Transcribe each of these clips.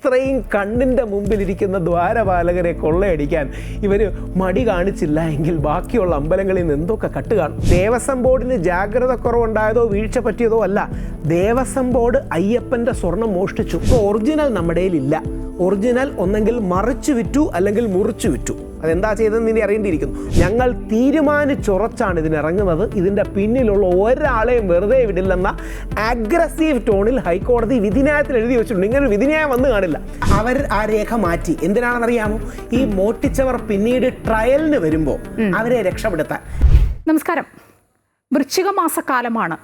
ഇത്രയും കണ്ണിൻ്റെ മുമ്പിലിരിക്കുന്ന ദ്വാരപാലകരെ കൊള്ളയടിക്കാൻ ഇവർ മടി കാണിച്ചില്ല എങ്കിൽ ബാക്കിയുള്ള അമ്പലങ്ങളിൽ നിന്ന് എന്തൊക്കെ കട്ട് കാണും. ദേവസ്വം ബോർഡിന് ജാഗ്രത കുറവുണ്ടായതോ വീഴ്ച പറ്റിയതോ അല്ല. ദേവസ്വം ബോർഡ് അയ്യപ്പൻ്റെ സ്വർണം മോഷ്ടിച്ചു. ഇപ്പോൾ ഒറിജിനൽ നമ്മുടെ കയ്യിലില്ല. ഒറിജിനൽ ഒന്നെങ്കിൽ മറിച്ചു വിറ്റു അല്ലെങ്കിൽ മുറിച്ചു വിറ്റു. അതെന്താ ചെയ്തതെന്ന് ഇനി അറിയേണ്ടിയിരിക്കുന്നു. ഞങ്ങൾ തീരുമാനിച്ചുറച്ചാണ് ഇതിനിറങ്ങുന്നത്. ഇതിൻ്റെ പിന്നിലുള്ള ഒരാളെയും വെറുതെ വിടില്ലെന്ന അഗ്രസീവ് ടോണിൽ ഹൈക്കോടതി വിധിന്യായത്തിൽ എഴുതി വെച്ചിട്ടുണ്ട്. ഇങ്ങനെ ഒരു വിധിന്യായം വന്നു കാണില്ല. അവർ ആ രേഖ മാറ്റി. എന്തിനാണെന്നറിയാമോ? ഈ മോഷ്ടിച്ചവർ പിന്നീട് ട്രയലിന് വരുമ്പോൾ അവരെ രക്ഷപ്പെടുത്താൻ. നമസ്കാരം. വൃശ്ചിക മാസക്കാലമാണ്,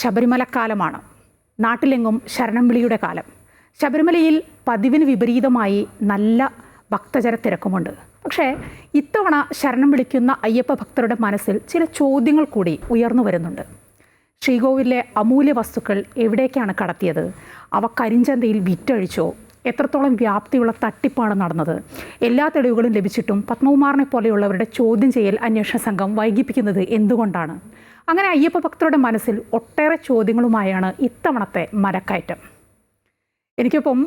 ശബരിമലക്കാലമാണ്. നാട്ടിലെങ്ങും ശരണം വിളിയുടെ കാലം. ശബരിമലയിൽ പതിവിന് വിപരീതമായി നല്ല ഭക്തജന തിരക്കുമുണ്ട്. പക്ഷേ ഇത്തവണ ശരണം വിളിക്കുന്ന അയ്യപ്പ ഭക്തരുടെ മനസ്സിൽ ചില ചോദ്യങ്ങൾ കൂടി ഉയർന്നു വരുന്നുണ്ട്. ശ്രീകോവിലെ അമൂല്യ വസ്തുക്കൾ എവിടേക്കാണ് കടത്തിയത്? അവ കരിഞ്ചന്തയിൽ വിറ്റഴിച്ചോ? എത്രത്തോളം വ്യാപ്തിയുള്ള തട്ടിപ്പാണ് നടന്നത്? എല്ലാ തെളിവുകളും ലഭിച്ചിട്ടും പത്മകുമാറിനെ പോലെയുള്ളവരുടെ ചോദ്യം ചെയ്യൽ അന്വേഷണ സംഘം വൈകിപ്പിക്കുന്നത് എന്തുകൊണ്ടാണ്? അങ്ങനെ അയ്യപ്പ ഭക്തരുടെ മനസ്സിൽ ഒട്ടേറെ ചോദ്യങ്ങളുമായാണ് ഇത്തവണത്തെ മരക്കയറ്റം. എനിക്കൊപ്പം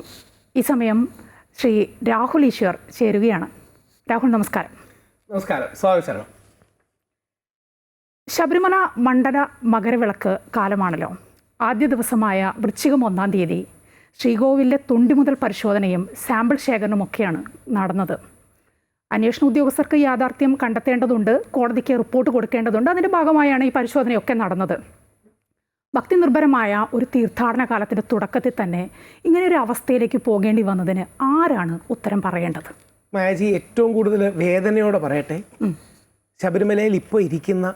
ഈ സമയം ശ്രീ രാഹുൽ ഈശ്വർ ചേരുകയാണ്. രാഹുൽ, നമസ്കാരം. നമസ്കാരം. സ്വാഗതം. ശബരിമല മണ്ഡല മകരവിളക്ക് കാലമാണല്ലോ. ആദ്യ ദിവസമായ വൃശ്ചികം 1-ാം തീയതി ശ്രീകോവിലിലെ തൊണ്ടി മുതൽ പരിശോധനയും സാമ്പിൾ ശേഖരണമൊക്കെയാണ് നടന്നത്. അന്വേഷണ ഉദ്യോഗസ്ഥർക്ക് യാഥാർത്ഥ്യം കണ്ടെത്തേണ്ടതുണ്ട്, കോടതിക്ക് റിപ്പോർട്ട് കൊടുക്കേണ്ടതുണ്ട്. അതിൻ്റെ ഭാഗമായാണ് ഈ പരിശോധനയൊക്കെ നടന്നത്. ഭക്തി നിർഭരമായ ഒരു തീർത്ഥാടന കാലത്തിൻ്റെ തുടക്കത്തിൽ തന്നെ ഇങ്ങനെയൊരു അവസ്ഥയിലേക്ക് പോകേണ്ടി വന്നതിന് ആരാണ് ഉത്തരം പറയേണ്ടത്? മായാജി, ഏറ്റവും കൂടുതൽ വേദനയോടെ പറയട്ടെ, ശബരിമലയിൽ ഇപ്പോൾ ഇരിക്കുന്ന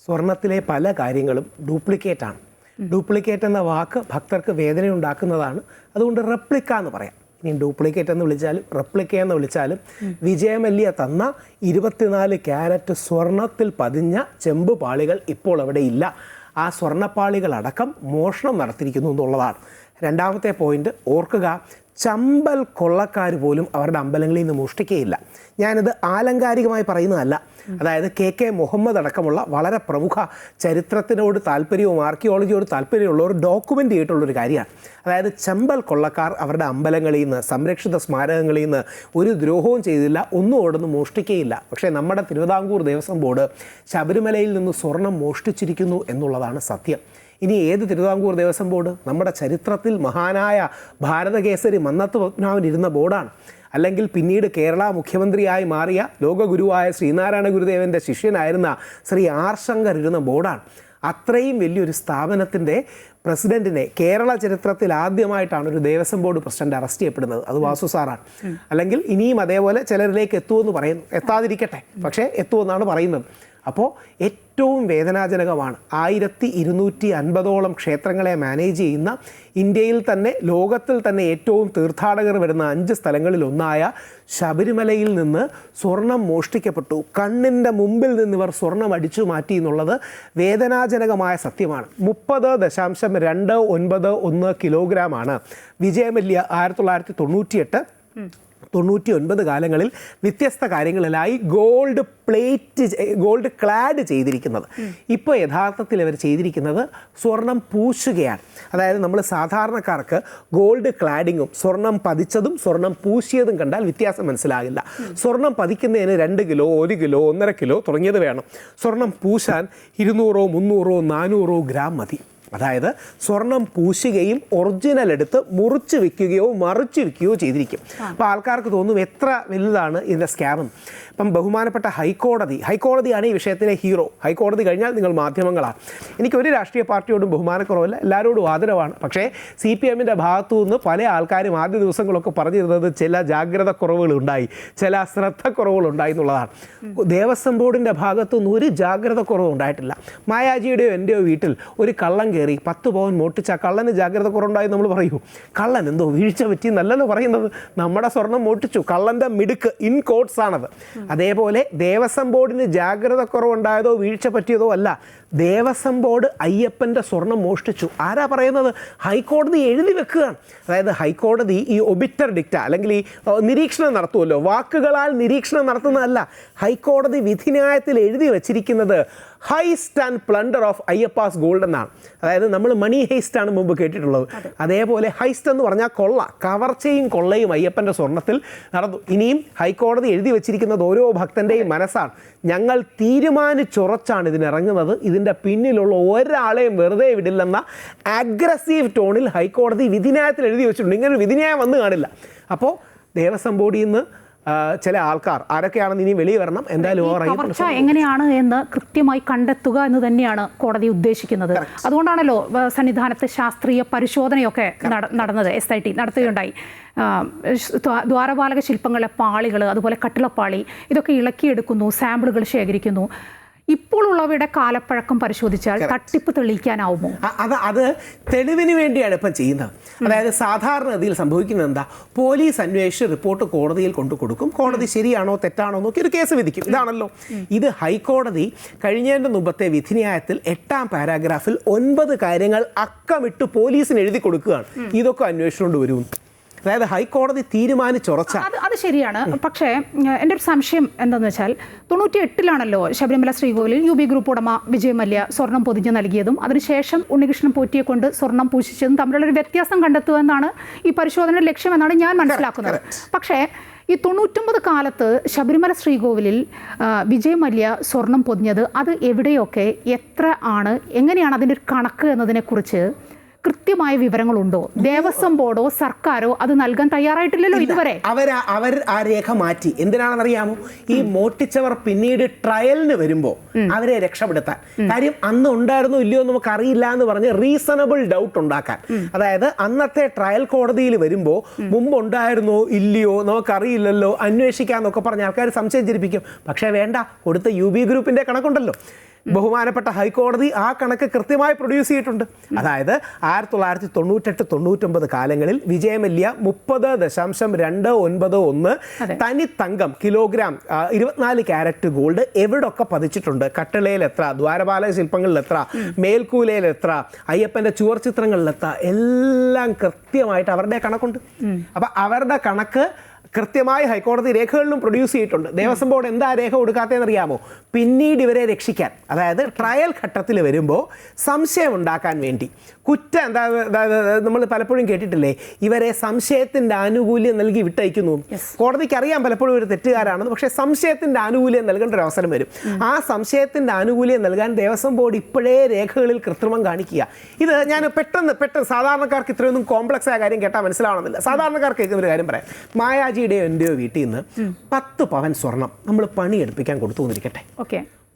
സ്വർണത്തിലെ പല കാര്യങ്ങളും ഡ്യൂപ്ലിക്കേറ്റാണ്. ഡ്യൂപ്ലിക്കേറ്റ് എന്ന വാക്ക് ഭക്തർക്ക് വേദന ഉണ്ടാക്കുന്നതാണ്. അതുകൊണ്ട് റെപ്ലിക്ക എന്ന് പറയാം. ഇനി ഡ്യൂപ്ലിക്കേറ്റ് എന്ന് വിളിച്ചാലും റെപ്ലിക്ക എന്ന് വിളിച്ചാലും വിജയമല്യ തന്ന 24 ക്യാരറ്റ് സ്വർണത്തിൽ പതിഞ്ഞ ചെമ്പ് പാളികൾ ഇപ്പോൾ അവിടെ ഇല്ല. ആ സ്വർണ്ണപ്പാളികളടക്കം മോഷണം നടത്തിയിരിക്കുന്നു എന്നുള്ളതാണ്. രണ്ടാമത്തെ പോയിന്റ് ഓർക്കുക, ചമ്പൽ കൊള്ളക്കാർ പോലും അവരുടെ അമ്പലങ്ങളിൽ നിന്ന് മോഷ്ടിക്കുകയില്ല. ഞാനിത് ആലങ്കാരികമായി പറയുന്നതല്ല. അതായത് KK മുഹമ്മദ് അടക്കമുള്ള വളരെ പ്രമുഖ ചരിത്രത്തിനോട് താല്പര്യവും ആർക്കിയോളജിയോട് താല്പര്യമുള്ളവർ ഡോക്യുമെൻ്റ് ചെയ്തിട്ടുള്ളൊരു കാര്യമാണ്. അതായത് ചമ്പൽ കൊള്ളക്കാർ അവരുടെ അമ്പലങ്ങളിൽ നിന്ന്, സംരക്ഷിത സ്മാരകങ്ങളിൽ നിന്ന് ഒരു ദ്രോഹവും ചെയ്തില്ല, ഒന്നും ഓടുന്നു മോഷ്ടിക്കുകയില്ല. പക്ഷേ നമ്മുടെ തിരുവിതാംകൂർ ദേവസ്വം ബോർഡ് ശബരിമലയിൽ നിന്ന് സ്വർണം മോഷ്ടിച്ചിരിക്കുന്നു എന്നുള്ളതാണ് സത്യം. ഇനി ഏത് തിരുവിതാംകൂർ ദേവസ്വം ബോർഡ്? നമ്മുടെ ചരിത്രത്തിൽ മഹാനായ ഭാരതകേസരി മന്നത്ത് പത്മനാഭൻ ഇരുന്ന ബോർഡാണ്. അല്ലെങ്കിൽ പിന്നീട് കേരള മുഖ്യമന്ത്രിയായി മാറിയ ലോകഗുരുവായ ശ്രീനാരായണ ഗുരുദേവൻ്റെ ശിഷ്യനായിരുന്ന ശ്രീ ആർ ശങ്കർ ഇരുന്ന ബോർഡാണ്. അത്രയും വലിയൊരു സ്ഥാപനത്തിൻ്റെ പ്രസിഡന്റിനെ കേരള ചരിത്രത്തിൽ ആദ്യമായിട്ടാണ് ഒരു ദേവസ്വം ബോർഡ് പ്രസിഡന്റ് അറസ്റ്റ് ചെയ്യപ്പെടുന്നത്. അത് വാസു സാറാണ്. അല്ലെങ്കിൽ ഇനിയും അതേപോലെ ചിലരിലേക്ക് എത്തുമെന്ന് പറയുന്നു. എത്താതിരിക്കട്ടെ, പക്ഷേ എത്തുമെന്നാണ് പറയുന്നത്. അപ്പോൾ ഏറ്റവും വേദനാജനകമാണ് 1250ഓളം ക്ഷേത്രങ്ങളെ മാനേജ് ചെയ്യുന്ന, ഇന്ത്യയിൽ തന്നെ ലോകത്തിൽ തന്നെ ഏറ്റവും തീർത്ഥാടകർ വരുന്ന 5 സ്ഥലങ്ങളിൽ ഒന്നായ ശബരിമലയിൽ നിന്ന് സ്വർണം മോഷ്ടിക്കപ്പെട്ടു. കണ്ണിൻ്റെ മുമ്പിൽ നിന്ന് ഇവർ സ്വർണം അടിച്ചു മാറ്റി എന്നുള്ളത് വേദനാജനകമായ സത്യമാണ്. 30.291 കിലോഗ്രാമാണ് വിജയമല്യ 1998 99 കാലങ്ങളിൽ വ്യത്യസ്ത കാര്യങ്ങളിലായി ഗോൾഡ് ക്ലാഡ് ചെയ്തിരിക്കുന്നത്. ഇപ്പോൾ യഥാർത്ഥത്തിൽ അവർ ചെയ്തിരിക്കുന്നത് സ്വർണം പൂശുകയാണ്. അതായത് നമ്മൾ സാധാരണക്കാർക്ക് ഗോൾഡ് ക്ലാഡിങ്ങും സ്വർണം പതിച്ചതും സ്വർണം പൂശിയതും കണ്ടാൽ വ്യത്യാസം മനസ്സിലാകില്ല. സ്വർണം പതിക്കുന്നതിന് 2 കിലോ, 1 കിലോ, 1.5 കിലോ തുടങ്ങിയത് വേണം. സ്വർണം പൂശാൻ 200, 300, 400 ഗ്രാം മതി. അതായത് സ്വർണം പൂശുകയും ഒറിജിനൽ എടുത്ത് മുറിച്ച് വിൽക്കുകയോ മറിച്ച് വിൽക്കുകയോ ചെയ്തിരിക്കും. അപ്പോൾ ആൾക്കാർക്ക് തോന്നും എത്ര വലുതാണ് ഇതിൻ്റെ സ്കാം. ഇപ്പം ബഹുമാനപ്പെട്ട ഹൈക്കോടതിയാണ് ഈ വിഷയത്തിലെ ഹീറോ. ഹൈക്കോടതി കഴിഞ്ഞാൽ നിങ്ങൾ മാധ്യമങ്ങളാണ്. എനിക്കൊരു രാഷ്ട്രീയ പാർട്ടിയോടും ബഹുമാനക്കുറവല്ല, എല്ലാവരോടും ആദരവാണ്. പക്ഷേ CPMൻ്റെ ഭാഗത്തു നിന്ന് പല ആൾക്കാരും ആദ്യ ദിവസങ്ങളൊക്കെ പറഞ്ഞിരുന്നത് ചില ജാഗ്രത കുറവുകളുണ്ടായി, ചില ശ്രദ്ധക്കുറവുകളുണ്ടായി എന്നുള്ളതാണ്. ദേവസ്വം ബോർഡിൻ്റെ ഭാഗത്തു നിന്ന് ഒരു ജാഗ്രത കുറവും ഉണ്ടായിട്ടില്ല. മായാജിയുടെയോ എൻ്റെയോ വീട്ടിൽ ഒരു കള്ളൻ കയറി 10 പവൻ മോട്ടിച്ച കള്ളന് ജാഗ്രത കുറവുണ്ടായി നമ്മൾ പറയൂ? കള്ളൻ എന്തോ വീഴ്ച പറ്റി നല്ലല്ലോ പറയുന്നത്. നമ്മുടെ സ്വർണം മോട്ടിച്ചു, കള്ളൻ്റെ മിടുക്ക് ഇൻ കോട്ട്സ് ആണത്. അതേപോലെ ദേവസ്വം ബോർഡിന് ജാഗ്രത കുറവുണ്ടായതോ വീഴ്ച പറ്റിയതോ അല്ല. ദേവസ്വം ബോർഡ് അയ്യപ്പൻ്റെ സ്വർണം മോഷ്ടിച്ചു. ആരാ പറയുന്നത്? ഹൈക്കോടതി എഴുതി വെക്കുകയാണ്. അതായത് ഹൈക്കോടതി ഈ ഒബിറ്റർ ഡിക്റ്റ അല്ലെങ്കിൽ ഈ നിരീക്ഷണം നടത്തുമല്ലോ, വാക്കുകളാൽ നിരീക്ഷണം നടത്തുന്നതല്ല. ഹൈക്കോടതി വിധിന്യായത്തിൽ എഴുതി വച്ചിരിക്കുന്നത് heist and plunder of Ayyappas gold എന്നാണ്. അതായത് നമ്മൾ മണി ഹെയ്സ്റ്റ് ആണ് മുമ്പ് കേട്ടിട്ടുള്ളത്. അതേപോലെ ഹൈസ്റ്റ് എന്ന് പറഞ്ഞാൽ കൊള്ള, കവർച്ചയും കൊള്ളയും അയ്യപ്പൻ്റെ സ്വർണ്ണത്തിൽ നടന്നു. ഇനിയും ഹൈക്കോടതി എഴുതി വച്ചിരിക്കുന്നത് ഓരോ ഭക്തൻ്റെയും മനസ്സാണ്. ഞങ്ങൾ തീരുമാനിച്ചുറച്ചാണ് ഇതിനിറങ്ങുന്നത്, ഇതിൻ്റെ പിന്നിലുള്ള ഒരാളെയും വെറുതെ വിടില്ലെന്ന അഗ്രസീവ് ടോണിൽ ഹൈക്കോടതി വിധിന്യായത്തിൽ എഴുതി വെച്ചിട്ടുണ്ട്. ഇങ്ങനൊരു വിധിന്യായം വന്നു കാണില്ല. അപ്പോൾ ദേവസ്വം ബോർഡിൽ നിന്ന് ചില ആൾക്കാർ ആരൊക്കെയാണെന്ന് ഇനി വെളിയിൽ വരണം. എന്തായാലും കവർച്ച എങ്ങനെയാണ് എന്ന് കൃത്യമായി കണ്ടെത്തുക എന്ന് തന്നെയാണ് കോടതി ഉദ്ദേശിക്കുന്നത്. അതുകൊണ്ടാണല്ലോ സന്നിധാനത്ത് ശാസ്ത്രീയ പരിശോധനയൊക്കെ നടന്നത്. SIT നടത്തുകയുണ്ടായി. ദ്വാരപാലക ശില്പങ്ങളിലെ പാളികൾ, അതുപോലെ കട്ടിളപ്പാളി, ഇതൊക്കെ ഇളക്കിയെടുക്കുന്നു, സാമ്പിളുകൾ ശേഖരിക്കുന്നു. ഇപ്പോൾ ഉള്ളവയുടെ കാലപ്പഴക്കം പരിശോധിച്ചാൽ തട്ടിപ്പ് തെളിയിക്കാനാവുമോ? അത് തെളിവിന് വേണ്ടിയാണ് ഇപ്പം ചെയ്യുന്നത്. അതായത് സാധാരണഗതിയിൽ സംഭവിക്കുന്നത് എന്താ, പോലീസ് അന്വേഷിച്ച് റിപ്പോർട്ട് കോടതിയിൽ കൊണ്ടു കൊടുക്കും. കോടതി ശരിയാണോ തെറ്റാണോ നോക്കി ഒരു കേസ് വിധിക്കും. ഇതാണല്ലോ. ഇത് ഹൈക്കോടതി കഴിഞ്ഞതിൻ്റെ മുമ്പത്തെ വിധിന്യായത്തിൽ 8ാം പാരാഗ്രാഫിൽ 9 കാര്യങ്ങൾ അക്കമിട്ട് പോലീസിന് എഴുതി കൊടുക്കുകയാണ്. ഇതൊക്കെ അന്വേഷിച്ചുകൊണ്ട് വരും. അതായത് ഹൈക്കോടതി തീരുമാനിച്ചുറച്ച അത് ശരിയാണ്. പക്ഷേ എൻ്റെ ഒരു സംശയം എന്താണെന്ന് വെച്ചാൽ 98-ലാണല്ലോ ശബരിമല ശ്രീകോവിലിൽ UB ഗ്രൂപ്പ് ഉടമ വിജയ് മല്യ സ്വർണം പൊതിഞ്ഞ് നൽകിയതും അതിനുശേഷം ഉണ്ണികൃഷ്ണൻ പോറ്റിയെ കൊണ്ട് സ്വർണം പൂശിച്ചതും തമ്മിലുള്ളൊരു വ്യത്യാസം കണ്ടെത്തുക എന്നാണ് ഈ പരിശോധനയുടെ ലക്ഷ്യമെന്നാണ് ഞാൻ മനസ്സിലാക്കുന്നത്. പക്ഷേ ഈ 99 കാലത്ത് ശബരിമല ശ്രീകോവിലിൽ വിജയ് മല്യ സ്വർണം പൊതിഞ്ഞത് അത് എവിടെയൊക്കെ എത്ര ആണ്, എങ്ങനെയാണ് അതിൻ്റെ ഒരു കണക്ക് എന്നതിനെക്കുറിച്ച് കൃത്യമായ വിവരങ്ങളുണ്ടോ? ദേവസ്വം ബോർഡോ സർക്കാരോ അത് നൽകാൻ തയ്യാറായിട്ടില്ലല്ലോ ഇതുവരെ. അവർ ആ രേഖ മാറ്റി. എന്തിനാണെന്നറിയാമോ? ഈ മോഷ്ടിച്ചവർ പിന്നീട് ട്രയലിന് വരുമ്പോൾ അവരെ രക്ഷപ്പെടുത്താൻ. കാര്യം അന്ന് ഉണ്ടായിരുന്നോ ഇല്ലയോ നമുക്ക് അറിയില്ല എന്ന് പറഞ്ഞ് റീസണബിൾ ഡൗട്ട് ഉണ്ടാക്കാൻ. അതായത് അന്നത്തെ ട്രയൽ കോടതിയിൽ വരുമ്പോൾ മുമ്പ് ഉണ്ടായിരുന്നോ ഇല്ലയോ നമുക്കറിയില്ലല്ലോ, അന്വേഷിക്കാന്നൊക്കെ പറഞ്ഞ് ആൾക്കാർ സംശയം ജനിപ്പിക്കും. പക്ഷേ വേണ്ട, കൊടുത്ത UB ഗ്രൂപ്പിന്റെ കണക്കുണ്ടല്ലോ, ബഹുമാനപ്പെട്ട ഹൈക്കോടതി ആ കണക്ക് കൃത്യമായി പ്രൊഡ്യൂസ് ചെയ്തിട്ടുണ്ട്. അതായത് 1998-99 കാലങ്ങളിൽ വിജയ് മല്യ 30.291 തനി തങ്കം കിലോഗ്രാം 24 ക്യാരറ്റ് ഗോൾഡ് എവിടൊക്കെ പതിച്ചിട്ടുണ്ട്, കട്ടിളയിൽ എത്ര, ദ്വാരപാലക ശില്പങ്ങളിൽ എത്ര, മേൽക്കൂലയിൽ എത്ര, അയ്യപ്പൻ്റെ ചുവർ ചിത്രങ്ങളിൽ എത്ര, എല്ലാം കൃത്യമായിട്ട് അവരുടെ കണക്കുണ്ട്. അപ്പം അവരുടെ കണക്ക് കൃത്യമായി ഹൈക്കോടതി രേഖകളിലും പ്രൊഡ്യൂസ് ചെയ്തിട്ടുണ്ട്. ദേവസ്വം ബോർഡ് എന്താ രേഖ കൊടുക്കാത്തതെന്ന് അറിയാമോ? പിന്നീട് ഇവരെ രക്ഷിക്കാൻ, അതായത് ട്രയൽ ഘട്ടത്തിൽ വരുമ്പോൾ സംശയം ഉണ്ടാക്കാൻ വേണ്ടി, കുറ്റം എന്താ, നമ്മൾ പലപ്പോഴും കേട്ടിട്ടില്ലേ, ഇവരെ സംശയത്തിൻ്റെ ആനുകൂല്യം നൽകി വിട്ടയക്കുന്നു. കോടതിക്ക് അറിയാം പലപ്പോഴും ഒരു തെറ്റുകാരാണെന്ന്, പക്ഷേ സംശയത്തിൻ്റെ ആനുകൂല്യം നൽകേണ്ട ഒരു അവസരം വരും. ആ സംശയത്തിൻ്റെ ആനുകൂല്യം നൽകാൻ ദേവസ്വം ബോർഡ് ഇപ്പോഴേ രേഖകളിൽ കൃത്രിമം കാണിക്കുക. ഇത് ഞാൻ പെട്ടെന്ന് സാധാരണക്കാർക്ക് ഇത്രയൊന്നും കോംപ്ലക്സ് ആയ കാര്യം കേട്ടാൽ മനസ്സിലാവണമെന്നില്ല. സാധാരണക്കാർക്ക് കേൾക്കുന്ന ഒരു കാര്യം പറയാം. മായാജിയുടെയോ എൻ്റെയോ വീട്ടിൽ നിന്ന് 10 പവൻ സ്വർണം നമ്മൾ പണിയെടുപ്പിക്കാൻ കൊടുത്തു എന്നിരിക്കട്ടെ.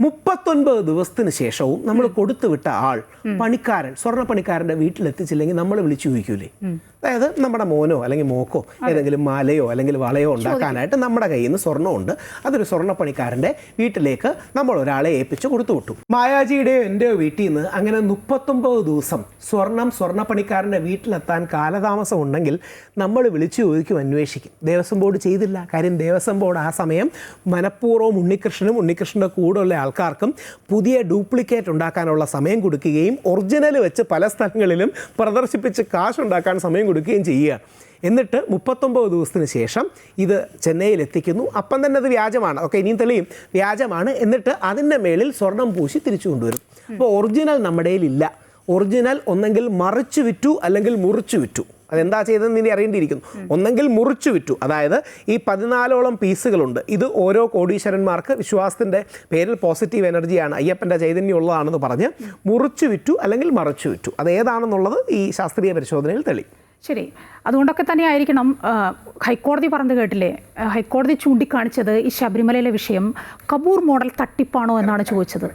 39 ദിവസത്തിന് ശേഷവും നമ്മൾ കൊടുത്തുവിട്ട ആൾ പണിക്കാരൻ, സ്വർണ്ണ പണിക്കാരൻ്റെ വീട്ടിലെത്തിച്ചില്ലെങ്കിൽ നമ്മൾ വിളിച്ചു ചോദിക്കൂലേ? അതായത് നമ്മുടെ മോനോ അല്ലെങ്കിൽ മോക്കോ ഏതെങ്കിലും മാലയോ അല്ലെങ്കിൽ വളയോ ഉണ്ടാക്കാനായിട്ട് നമ്മുടെ കയ്യിൽ നിന്ന് സ്വർണ്ണമുണ്ട്, അതൊരു സ്വർണ്ണ പണിക്കാരൻ്റെ വീട്ടിലേക്ക് നമ്മൾ ഒരാളെ ഏൽപ്പിച്ച് കൊടുത്തു വിട്ടു. മായാജിയുടെയോ എൻ്റെയോ വീട്ടിൽ നിന്ന് അങ്ങനെ 39 ദിവസം സ്വർണ്ണ പണിക്കാരൻ്റെ വീട്ടിലെത്താൻ കാലതാമസം ഉണ്ടെങ്കിൽ നമ്മൾ വിളിച്ചു ചോദിക്കും, അന്വേഷിക്കും. ദേവസ്വം ബോർഡ് ചെയ്തില്ല. കാര്യം ദേവസ്വം ബോർഡ് ആ സമയം മനഃപൂർവ്വം ഉണ്ണികൃഷ്ണൻ്റെ കൂടെയുള്ള ആൾക്കാർക്കും പുതിയ ഡ്യൂപ്ലിക്കേറ്റ് ഉണ്ടാക്കാനുള്ള സമയം കൊടുക്കുകയും ഒറിജിനൽ വെച്ച് പല സ്ഥലങ്ങളിലും പ്രദർശിപ്പിച്ച് കാശുണ്ടാക്കാൻ സമയം കൊടുക്കുകയും ചെയ്യുക. എന്നിട്ട് 39 ദിവസത്തിന് ശേഷം ഇത് ചെന്നൈയിൽ എത്തിക്കുന്നു. അപ്പം തന്നെ അത് വ്യാജമാണ്, ഓക്കെ, ഇനിയും തെളിയും, വ്യാജമാണ്. എന്നിട്ട് അതിൻ്റെ മേളിൽ സ്വർണം പൂശി തിരിച്ചു കൊണ്ടുവരും. അപ്പോൾ ഒറിജിനൽ നമ്മുടെ കയ്യിലില്ല. ഒറിജിനൽ ഒന്നെങ്കിൽ മറിച്ചു വിറ്റു അല്ലെങ്കിൽ മുറിച്ചു വിറ്റു. അതെന്താ ചെയ്തതെന്ന് ഇനി അറിയേണ്ടിയിരിക്കുന്നു. ഒന്നെങ്കിൽ മുറിച്ചു വിറ്റു, അതായത് ഈ 14ഓളം പീസുകളുണ്ട്. ഇത് ഓരോ കോടീശ്വരന്മാർക്ക് വിശ്വാസത്തിൻ്റെ പേരിൽ പോസിറ്റീവ് എനർജിയാണ്, അയ്യപ്പൻ്റെ ചൈതന്യം ഉള്ളതാണെന്ന് പറഞ്ഞ് മുറിച്ചു വിറ്റു അല്ലെങ്കിൽ മറിച്ചു വിറ്റു. അതേതാണെന്നുള്ളത് ഈ ശാസ്ത്രീയ പരിശോധനയിൽ തെളിയും. ശരി, അതുകൊണ്ടൊക്കെ തന്നെ ആയിരിക്കണം ഹൈക്കോടതി പറഞ്ഞു കേട്ടില്ലേ, ഹൈക്കോടതി ചൂണ്ടിക്കാണിച്ചത് ഈ ശബരിമലയിലെ വിഷയം കപൂർ മോഡൽ തട്ടിപ്പാണോ എന്നാണ് ചോദിച്ചത്.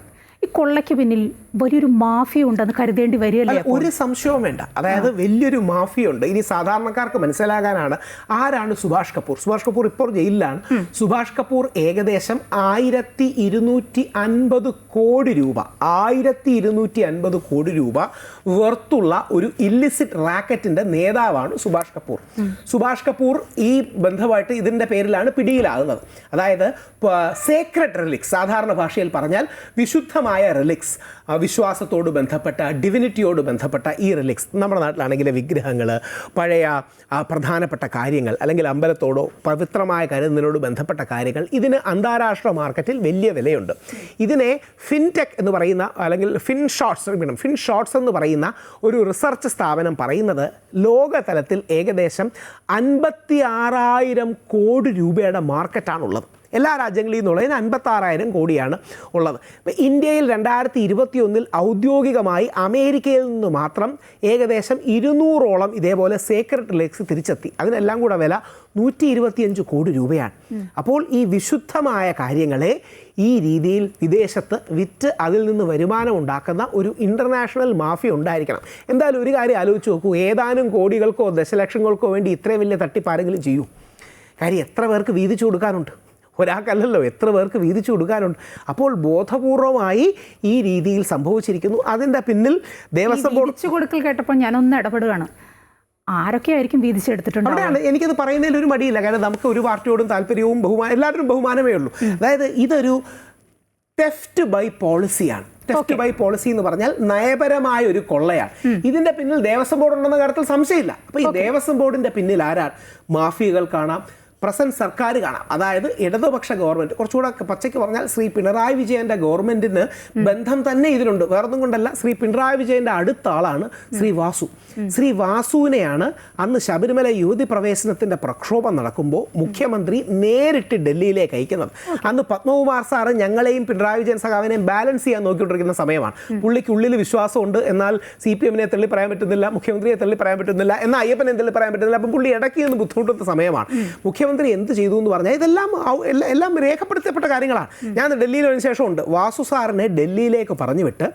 ഈ കൊള്ളയ്ക്ക് പിന്നിൽ വലിയൊരു മാഫിയ ഉണ്ടെന്ന് കരുതേണ്ടി വരികയല്ലേ? ഒരു സംശയവും വേണ്ട. അതായത് വലിയൊരു മാഫിയ ഉണ്ട്. ഇനി സാധാരണക്കാർക്ക് മനസ്സിലാകാനാണ് ആരാണ് സുഭാഷ് കപൂർ. സുഭാഷ് കപൂർ ഇപ്പോൾ ജയിലിലാണ്. സുഭാഷ് കപൂർ ഏകദേശം 1250 കോടി രൂപ 1250 കോടി രൂപ വെർത്തുള്ള ഒരു ഇല്ലിസിറ്റ് റാക്കറ്റിന്റെ നേതാവാണ് സുഭാഷ് കപൂർ. സുഭാഷ് കപൂർ ഈ ബന്ധമായിട്ട് ഇതിൻ്റെ പേരിലാണ് പിടിയിലാകുന്നത്. അതായത് സേക്രഡ് റിലിക്സ്, സാധാരണ ഭാഷയിൽ പറഞ്ഞാൽ വിശുദ്ധമായ വിശുദ്ധമായ റിലിക്സ്, വിശ്വാസത്തോട് ബന്ധപ്പെട്ട, ഡിവിനിറ്റിയോട് ബന്ധപ്പെട്ട ഈ റിലിക്സ്, നമ്മുടെ നാട്ടിലാണെങ്കിൽ വിഗ്രഹങ്ങൾ, പഴയ പ്രധാനപ്പെട്ട കാര്യങ്ങൾ, അല്ലെങ്കിൽ അമ്പലത്തോടോ പവിത്രമായ കരുതുന്നതിനോട് ബന്ധപ്പെട്ട കാര്യങ്ങൾ, ഇതിന് അന്താരാഷ്ട്ര മാർക്കറ്റിൽ വലിയ വിലയുണ്ട്. ഇതിനെ ഫിൻടെക് എന്ന് പറയുന്ന, അല്ലെങ്കിൽ ഫിൻഷോട്ട്സ് എന്ന് പറയുന്ന ഒരു റിസർച്ച് സ്ഥാപനം പറയുന്നത് ലോകതലത്തിൽ ഏകദേശം 56,000 കോടി രൂപയുടെ മാർക്കറ്റാണുള്ളത്. എല്ലാ രാജ്യങ്ങളിൽ നിന്നുള്ളതിന് 56,000 കോടിയാണ് ഉള്ളത്. ഇപ്പോൾ ഇന്ത്യയിൽ 2021 ഔദ്യോഗികമായി അമേരിക്കയിൽ നിന്ന് മാത്രം ഏകദേശം 200ഓളം ഇതേപോലെ സേക്രഡ് റിലിക്സ് തിരിച്ചെത്തി. അതിനെല്ലാം കൂടെ വില 125 കോടി രൂപയാണ്. അപ്പോൾ ഈ വിശുദ്ധമായ കാര്യങ്ങളെ ഈ രീതിയിൽ വിദേശത്ത് വിറ്റ് അതിൽ നിന്ന് വരുമാനം ഉണ്ടാക്കുന്ന ഒരു ഇൻ്റർനാഷണൽ മാഫിയ ഉണ്ടായിരിക്കണം. എന്തായാലും ഒരു കാര്യം ആലോചിച്ച് നോക്കൂ, ഏതാനും കോടികൾക്കോ ദശലക്ഷങ്ങൾക്കോ വേണ്ടി ഇത്രയും വലിയ തട്ടിപ്പാരെങ്കിലും ചെയ്യൂ. കാര്യം എത്ര പേർക്ക് വീതിച്ചു കൊടുക്കാനുണ്ട്? ഒരാൾക്കല്ലല്ലോ, എത്ര പേർക്ക് വീതിച്ചു കൊടുക്കാനുണ്ട്. അപ്പോൾ ബോധപൂർവമായി ഈ രീതിയിൽ സംഭവിച്ചിരിക്കുന്നു. അതിൻ്റെ പിന്നിൽ ദേവസ്വം ബോർഡ് കൊടുക്കൽ കേട്ടപ്പോൾ ഞാനൊന്ന് ഇടപെടുകയാണ്. ആരൊക്കെയായിരിക്കും വീതിച്ചെടുത്തിട്ടുണ്ട്? അവിടെയാണ് എനിക്കത് പറയുന്നതിൽ ഒരു മടിയില്ല. കാരണം നമുക്ക് ഒരു പാർട്ടിയോടും താല്പര്യവും എല്ലാവരും ബഹുമാനമേ ഉള്ളൂ. അതായത് ഇതൊരു തെഫ്റ്റ് ബൈ പോളിസിയാണ്. തെഫ്റ്റ് ബൈ പോളിസി എന്ന് പറഞ്ഞാൽ നയപരമായ ഒരു കൊള്ളയാണ്. ഇതിന്റെ പിന്നിൽ ദേവസ്വം ബോർഡ് ഉണ്ടെന്ന കാര്യത്തിൽ സംശയമില്ല. അപ്പോൾ ഈ ദേവസ്വം ബോർഡിന്റെ പിന്നിൽ ആരാണ്? മാഫിയകൾ കാണാം, പ്രസന്റ് സർക്കാർ കാണാം. അതായത് ഇടതുപക്ഷ ഗവൺമെൻറ്, കുറച്ചുകൂടെ പച്ചയ്ക്ക് പറഞ്ഞാൽ ശ്രീ പിണറായി വിജയൻ്റെ ഗവൺമെൻറ്റിന് ബന്ധം തന്നെ ഇതിനുണ്ട്. വേറൊന്നും കൊണ്ടല്ല, ശ്രീ പിണറായി വിജയൻ്റെ അടുത്ത ആളാണ് ശ്രീ വാസു. ശ്രീ വാസുവിനെയാണ് അന്ന് ശബരിമല യുവതി പ്രവേശനത്തിൻ്റെ പ്രക്ഷോഭം നടക്കുമ്പോൾ മുഖ്യമന്ത്രി നേരിട്ട് ഡൽഹിയിലേക്ക് അയക്കുന്നത്. അന്ന് പത്മകുമാർ സാറ് ഞങ്ങളെയും പിണറായി വിജയൻ സഖാവിനെയും ബാലൻസ് ചെയ്യാൻ നോക്കിക്കൊണ്ടിരിക്കുന്ന സമയമാണ്. പുള്ളിക്കുള്ളിൽ വിശ്വാസമുണ്ട്, എന്നാൽ CPM-നെ തള്ളി പറയാൻ പറ്റുന്നില്ല, മുഖ്യമന്ത്രിയെ തള്ളി പറയാൻ പറ്റുന്നില്ല, എന്നാൽ അയ്യപ്പനെ തള്ളി പറയാൻ പറ്റുന്നില്ല. അപ്പം പുള്ളി ഇടയ്ക്ക് നിന്ന് ബുദ്ധിമുട്ടുന്ന സമയമാണ്. മുഖ്യമന്ത്രി എന്ത് ചെയ്തു എന്ന് പറഞ്ഞാൽ എല്ലാം രേഖപ്പെടുത്തപ്പെട്ട കാര്യങ്ങളാണ്. ഞാൻ ഡൽഹിയിൽ അതിന് ശേഷമുണ്ട്. വാസു സാറിനെ ഡൽഹിയിലേക്ക് പറഞ്ഞു വിട്ട്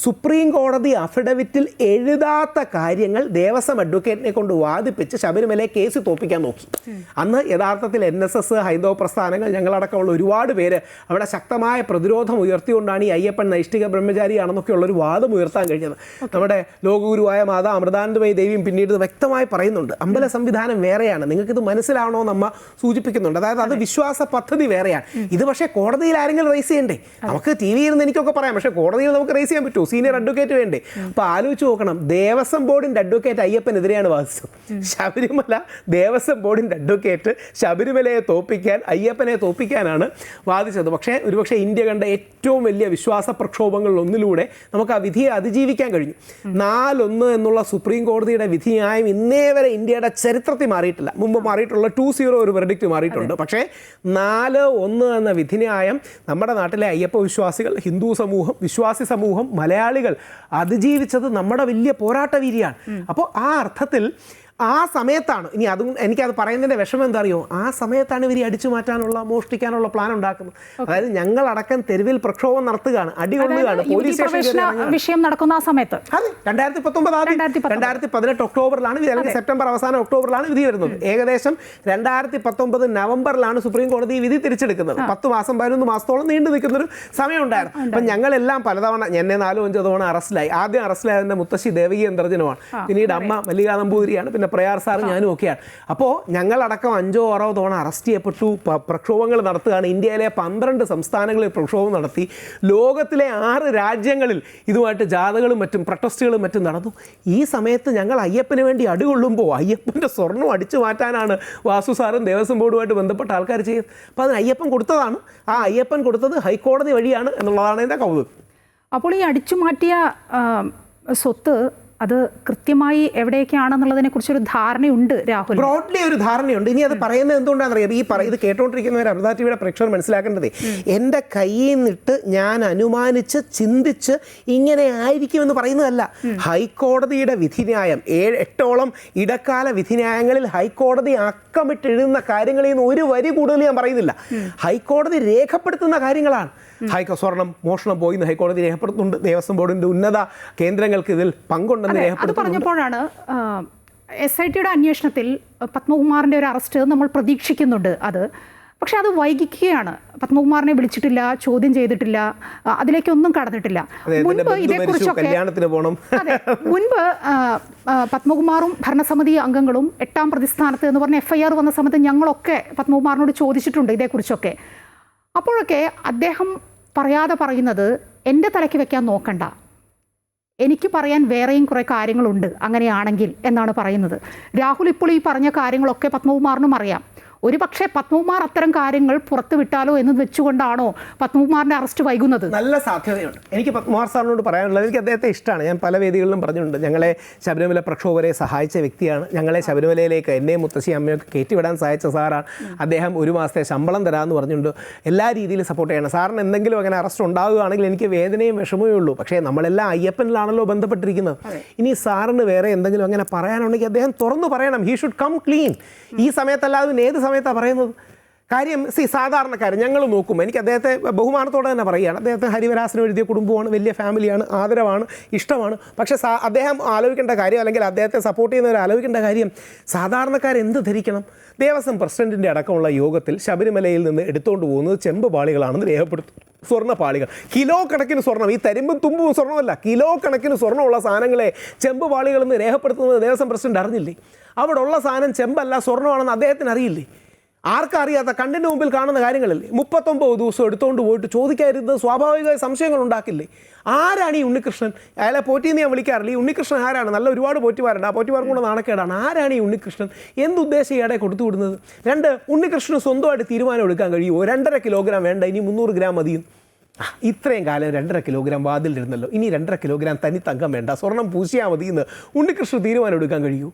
സുപ്രീം കോടതി അഫിഡവിറ്റിൽ എഴുതാത്ത കാര്യങ്ങൾ ദേവസ്വം അഡ്വക്കേറ്റിനെ കൊണ്ട് വാദിപ്പിച്ച് ശബരിമലയെ കേസ് തോപ്പിക്കാൻ നോക്കി. അന്ന് യഥാർത്ഥത്തിൽ NSS, ഹൈന്ദവ പ്രസ്ഥാനങ്ങൾ, ഞങ്ങളടക്കമുള്ള ഒരുപാട് പേര് അവിടെ ശക്തമായ പ്രതിരോധം ഉയർത്തിക്കൊണ്ടാണ് ഈ അയ്യപ്പൻ നൈഷ്ഠിക ബ്രഹ്മചാരിയാണെന്നൊക്കെയുള്ള ഒരു വാദം ഉയർത്താൻ കഴിഞ്ഞത്. നമ്മുടെ ലോകഗുരുവായ മാതാ അമൃതാനന്ദമയി ദേവിയും പിന്നീട് വ്യക്തമായി പറയുന്നുണ്ട്, അമ്പല സംവിധാനം വേറെയാണ്, നിങ്ങൾക്കിത് മനസ്സിലാവണോ നമ്മ സൂചിപ്പിക്കുന്നുണ്ട്. അതായത് അത് വിശ്വാസ പദ്ധതി വേറെയാണ്. ഇത് പക്ഷേ കോടതിയിൽ ആരെങ്കിലും റേസ് ചെയ്യണ്ടേ? നമുക്ക് TV ഇരുന്ന് എനിക്കൊക്കെ പറയാം, പക്ഷേ കോടതിയിൽ നമുക്ക് റേസ് ചെയ്യാൻ പറ്റുമോ? സീനിയർ അഡ്വക്കേറ്റ് വേണ്ടേ? അപ്പോൾ ആലോചിച്ച് നോക്കണം, ദേവസ്വം ബോർഡിൻ്റെ അഡ്വക്കേറ്റ് അയ്യപ്പനെതിരെയാണ് വാദിച്ചത്. ശബരിമല ദേവസ്വം ബോർഡിൻ്റെ അഡ്വക്കേറ്റ് ശബരിമലയെ തോപ്പിക്കാൻ, അയ്യപ്പനെ തോപ്പിക്കാനാണ് വാദിച്ചത്. പക്ഷേ ഒരുപക്ഷെ ഇന്ത്യ കണ്ട ഏറ്റവും വലിയ വിശ്വാസ പ്രക്ഷോഭങ്ങളിലൊന്നിലൂടെ നമുക്ക് ആ വിധിയെ അതിജീവിക്കാൻ കഴിഞ്ഞു. 4-1 എന്നുള്ള സുപ്രീം കോടതിയുടെ വിധിന്യായം ഇന്നേ വരെ ഇന്ത്യയുടെ ചരിത്രത്തിൽ മാറിയിട്ടില്ല. മുമ്പ് മാറിയിട്ടുള്ള 2-0 ഒരു വെർഡിക്റ്റ് മാറിയിട്ടുണ്ട്. പക്ഷേ 4-1 എന്ന വിധിന്യായം നമ്മുടെ നാട്ടിലെ അയ്യപ്പ വിശ്വാസികൾ, ഹിന്ദു സമൂഹം, വിശ്വാസി സമൂഹം, മലയാളികൾ അതിജീവിച്ചത് നമ്മുടെ വലിയ പോരാട്ടവീരിയാണ്. അപ്പോൾ ആ അർത്ഥത്തിൽ ആ സമയത്താണ്, ഇനി അതും എനിക്കത് പറയുന്നതിൻ്റെ വിഷമം എന്താ അറിയോ, ആ സമയത്താണ് ഇവർ അടിച്ചു മാറ്റാനുള്ള, മോഷ്ടിക്കാനുള്ള പ്ലാൻ ഉണ്ടാക്കുന്നത്. അതായത് ഞങ്ങളടക്കം തെരുവിൽ പ്രക്ഷോഭം നടത്തുകയാണ്, അടികൊള്ളുകയാണ്, പോലീസ് സ്റ്റേഷൻ വിഷയം നടക്കുന്ന ആ സമയത്ത്. അതെ, 2018 ഒക്ടോബറിലാണ് വിധി, അല്ലെങ്കിൽ സെപ്റ്റംബർ അവസാനം ഒക്ടോബറിലാണ് വിധി വരുന്നത്. ഏകദേശം 2019 നവംബറിലാണ് സുപ്രീം കോടതി വിധി തിരിച്ചെടുക്കുന്നത്. 10 മാസം 11 മാസത്തോളം നീണ്ടു നിൽക്കുന്നൊരു സമയമുണ്ടായിരുന്നു. അപ്പം ഞങ്ങളെല്ലാം പലതവണ, എന്നെ 4-5 തവണ അറസ്റ്റിലായി. ആദ്യം അറസ്റ്റിലായതിൻ്റെ മുത്തശ്ശി ദേവകി അന്തർജനമാണ്, പിന്നീട് അമ്മ മല്ലികാ നമ്പൂതിരിയാണ്, പിന്നെ പ്രയാർ സാർ ഞാനും ഒക്കെയാണ്. അപ്പോൾ ഞങ്ങളടക്കം 5-6 തവണ അറസ്റ്റ് ചെയ്യപ്പെട്ടു, പ്രക്ഷോഭങ്ങൾ നടത്തുകയാണ്. ഇന്ത്യയിലെ 12 സംസ്ഥാനങ്ങളിൽ പ്രക്ഷോഭം നടത്തി. ലോകത്തിലെ 6 രാജ്യങ്ങളിൽ ഇതുമായിട്ട് ജാഥകളും മറ്റും പ്രൊട്ടസ്റ്റുകളും മറ്റും നടന്നു. ഈ സമയത്ത് ഞങ്ങൾ അയ്യപ്പന് വേണ്ടി അടികൊള്ളുമ്പോൾ അയ്യപ്പൻ്റെ സ്വർണ്ണം അടിച്ചു മാറ്റാനാണ് വാസു സാറും ദേവസ്വം ബോർഡുമായിട്ട് ബന്ധപ്പെട്ട ആൾക്കാർ ചെയ്തത്. അപ്പോൾ അതിന് അയ്യപ്പൻ കൊടുത്തതാണ്. ആ അയ്യപ്പൻ കൊടുത്തത് ഹൈക്കോടതി വഴിയാണ് എന്നുള്ളതാണ് എൻ്റെ കൗതുകം. അപ്പോൾ ഈ അടിച്ചു മാറ്റിയ സ്വത്ത് അത് കൃത്യമായി എവിടെയൊക്കെയാണെന്നുള്ളതിനെ കുറിച്ചൊരു ധാരണയുണ്ട് രാഹുൽ? ബ്രോഡ്ലി ഒരു ധാരണയുണ്ട്. ഇനി അത് പറയുന്നത് എന്തുകൊണ്ടാണെന്നറിയാം, ഇത് കേട്ടോണ്ടിരിക്കുന്നവർ അമൃത TVയുടെ പ്രേക്ഷകർ മനസ്സിലാക്കേണ്ടതേ, എൻ്റെ കയ്യിൽ നിന്നിട്ട് ഞാൻ അനുമാനിച്ച് ചിന്തിച്ച് ഇങ്ങനെ ആയിരിക്കുമെന്ന് പറയുന്നതല്ല. ഹൈക്കോടതിയുടെ വിധിന്യായം 7-8ഓളം ഇടക്കാല വിധിന്യായങ്ങളിൽ ഹൈക്കോടതി അക്കമിട്ടെഴുതുന്ന കാര്യങ്ങളിൽ നിന്ന് ഒരു വരി കൂടുതൽ ഞാൻ പറയുന്നില്ല. ഹൈക്കോടതി രേഖപ്പെടുത്തുന്ന കാര്യങ്ങളാണ്. സ്വർണം മോഷണം പോയി എന്ന് ഹൈക്കോടതി രേഖപ്പെടുത്തുന്നുണ്ട്. ദേവസ്വം ബോർഡിൻ്റെ ഉന്നത കേന്ദ്രങ്ങൾക്ക് ഇതിൽ പങ്കുണ്ടെന്ന് രേഖപ്പെടുത്തുന്നു. പറഞ്ഞപ്പോഴാണ് SITയുടെ അന്വേഷണത്തിൽ പത്മകുമാറിൻ്റെ ഒരു അറസ്റ്റ് നമ്മൾ പ്രതീക്ഷിക്കുന്നുണ്ട്. പക്ഷെ അത് വൈകിക്കുകയാണ്. പത്മകുമാറിനെ വിളിച്ചിട്ടില്ല, ചോദ്യം ചെയ്തിട്ടില്ല, അതിലേക്കൊന്നും കടന്നിട്ടില്ല. മുൻപ് പത്മകുമാറും ഭരണസമിതി അംഗങ്ങളും 8ാം പ്രതിസ്ഥാനത്ത് എന്ന് പറഞ്ഞ FIR വന്ന സമയത്ത് ഞങ്ങളൊക്കെ പത്മകുമാറിനോട് ചോദിച്ചിട്ടുണ്ട് ഇതേക്കുറിച്ചൊക്കെ. അപ്പോഴൊക്കെ അദ്ദേഹം പറയാതെ പറയുന്നത് എൻ്റെ തലയ്ക്ക് വെക്കാൻ നോക്കണ്ട, എനിക്ക് പറയാൻ വേറെയും കുറേ കാര്യങ്ങളുണ്ട് അങ്ങനെയാണെങ്കിൽ എന്നാണ് പറയുന്നത്. രാഹുൽ ഇപ്പോൾ ഈ പറഞ്ഞ കാര്യങ്ങളൊക്കെ പത്മകുമാറിനും അറിയാം. ഒരു പക്ഷേ പത്മകുമാർ അത്തരം കാര്യങ്ങൾ പുറത്തു വിട്ടാലോ എന്ന് വെച്ചുകൊണ്ടാണോ പത്മകുമാറിന്റെ അറസ്റ്റ് വൈകുന്നത്? നല്ല സാധ്യതയുണ്ട്. എനിക്ക് പത്മകുമാർ സാറിനോട് പറയാനുള്ളത്, എനിക്ക് അദ്ദേഹത്തെ ഇഷ്ടമാണ്. ഞാൻ പല വേദികളിലും പറഞ്ഞിട്ടുണ്ട്, ഞങ്ങളെ ശബരിമല പ്രക്ഷോഭരെ സഹായിച്ച വ്യക്തിയാണ്. ഞങ്ങളെ ശബരിമലയിലേക്ക് എന്നെയും മുത്തശ്ശി അമ്മയൊക്കെ കയറ്റിവിടാൻ സഹായിച്ച സാറാണ്. അദ്ദേഹം 1 മാസത്തെ ശമ്പളം തരാമെന്ന് പറഞ്ഞിട്ടുണ്ട്. എല്ലാ രീതിയിലും സപ്പോർട്ട് ചെയ്യണം. സാറിന് എന്തെങ്കിലും അങ്ങനെ അറസ്റ്റ് ഉണ്ടാവുകയാണെങ്കിൽ എനിക്ക് വേദനയും വിഷമമേ ഉള്ളൂ. പക്ഷേ നമ്മളെല്ലാം അയ്യപ്പനിലാണല്ലോ ബന്ധപ്പെട്ടിരിക്കുന്നത്. ഇനി സാറിന് വേറെ എന്തെങ്കിലും അങ്ങനെ പറയാനുണ്ടെങ്കിൽ അദ്ദേഹം തുറന്നു പറയണം. He should come clean. ഈ സമയത്തല്ലാതെ ഏത് സമയത്താണ് പറയുന്നത്? കാര്യം സാധാരണക്കാരൻ ഞങ്ങൾ നോക്കും. എനിക്ക് അദ്ദേഹത്തെ ബഹുമാനത്തോടെ തന്നെ പറയുകയാണ്. അദ്ദേഹത്തെ ഹരിവരാസനം എഴുതിയ കുടുംബമാണ്, വലിയ ഫാമിലിയാണ്, ആദരവാണ്, ഇഷ്ടമാണ്. പക്ഷേ അദ്ദേഹം ആലോചിക്കേണ്ട കാര്യം, അല്ലെങ്കിൽ അദ്ദേഹത്തെ സപ്പോർട്ട് ചെയ്യുന്നവർ ആലോചിക്കേണ്ട കാര്യം, സാധാരണക്കാരെന്ത് ധരിക്കണം? ദേവസ്വം പ്രസിഡന്റിൻ്റെ അടക്കമുള്ള യോഗത്തിൽ ശബരിമലയിൽ നിന്ന് എടുത്തുകൊണ്ട് പോകുന്നത് ചെമ്പ് പാളികളാണെന്ന് രേഖപ്പെടുത്തും. സ്വർണ്ണ പാളികൾ, കിലോ കണക്കിന് സ്വർണ്ണം. ഈ തരിമ്പും തുമ്പും സ്വർണ്ണമല്ല, കിലോ കണക്കിന് സ്വർണ്ണമുള്ള സാധനങ്ങളെ ചെമ്പ് പാളികളെന്ന് രേഖപ്പെടുത്തുന്നത് ദേവസ്വം പ്രസിഡന്റ് അറിഞ്ഞില്ലേ? അവിടെ ഉള്ള സാധനം ചെമ്പല്ല സ്വർണ്ണമാണെന്ന് അദ്ദേഹത്തിന് അറിയില്ലേ? ആർക്കറിയാത്ത കണ്ണിന് മുമ്പിൽ കാണുന്ന കാര്യങ്ങളല്ലേ? 39 ദിവസം എടുത്തുകൊണ്ട് പോയിട്ട് ചോദിക്കാതിരുന്നത് സ്വാഭാവികമായ സംശയങ്ങൾ ഉണ്ടാക്കില്ലേ? ആരാണ് ഈ ഉണ്ണികൃഷ്ണൻ? അയാളെ പോറ്റിന്ന് ഞാൻ വിളിക്കാറില്ല. ഈ ഉണ്ണികൃഷ്ണൻ ആരാണ്? നല്ല ഒരുപാട് പോറ്റിമാരുണ്ട്. ആ പോറ്റിമാർക്കും കൂടെ നാണക്കേടാണ്. ആരാണ് ഈ ഉണ്ണികൃഷ്ണൻ? എന്തുദ്ദേശം ഇയാളെ കൊടുത്തു വിടുന്നത്? 2, ഉണ്ണികൃഷ്ണന് സ്വന്തമായിട്ട് തീരുമാനം എടുക്കാൻ കഴിയുമോ? 2.5 കിലോഗ്രാം വേണ്ട, ഇനി 300 ഗ്രാം മതിയും. ഇത്രയും കാലം 2.5 കിലോഗ്രാം വാതിലിരുന്നല്ലോ, ഇനി 2.5 കിലോഗ്രാം തനി തങ്കം വേണ്ട, സ്വർണം പൂശിയാൽ മതി എന്ന് ഉണ്ണികൃഷ്ണൻ തീരുമാനം എടുക്കാൻ കഴിയൂ?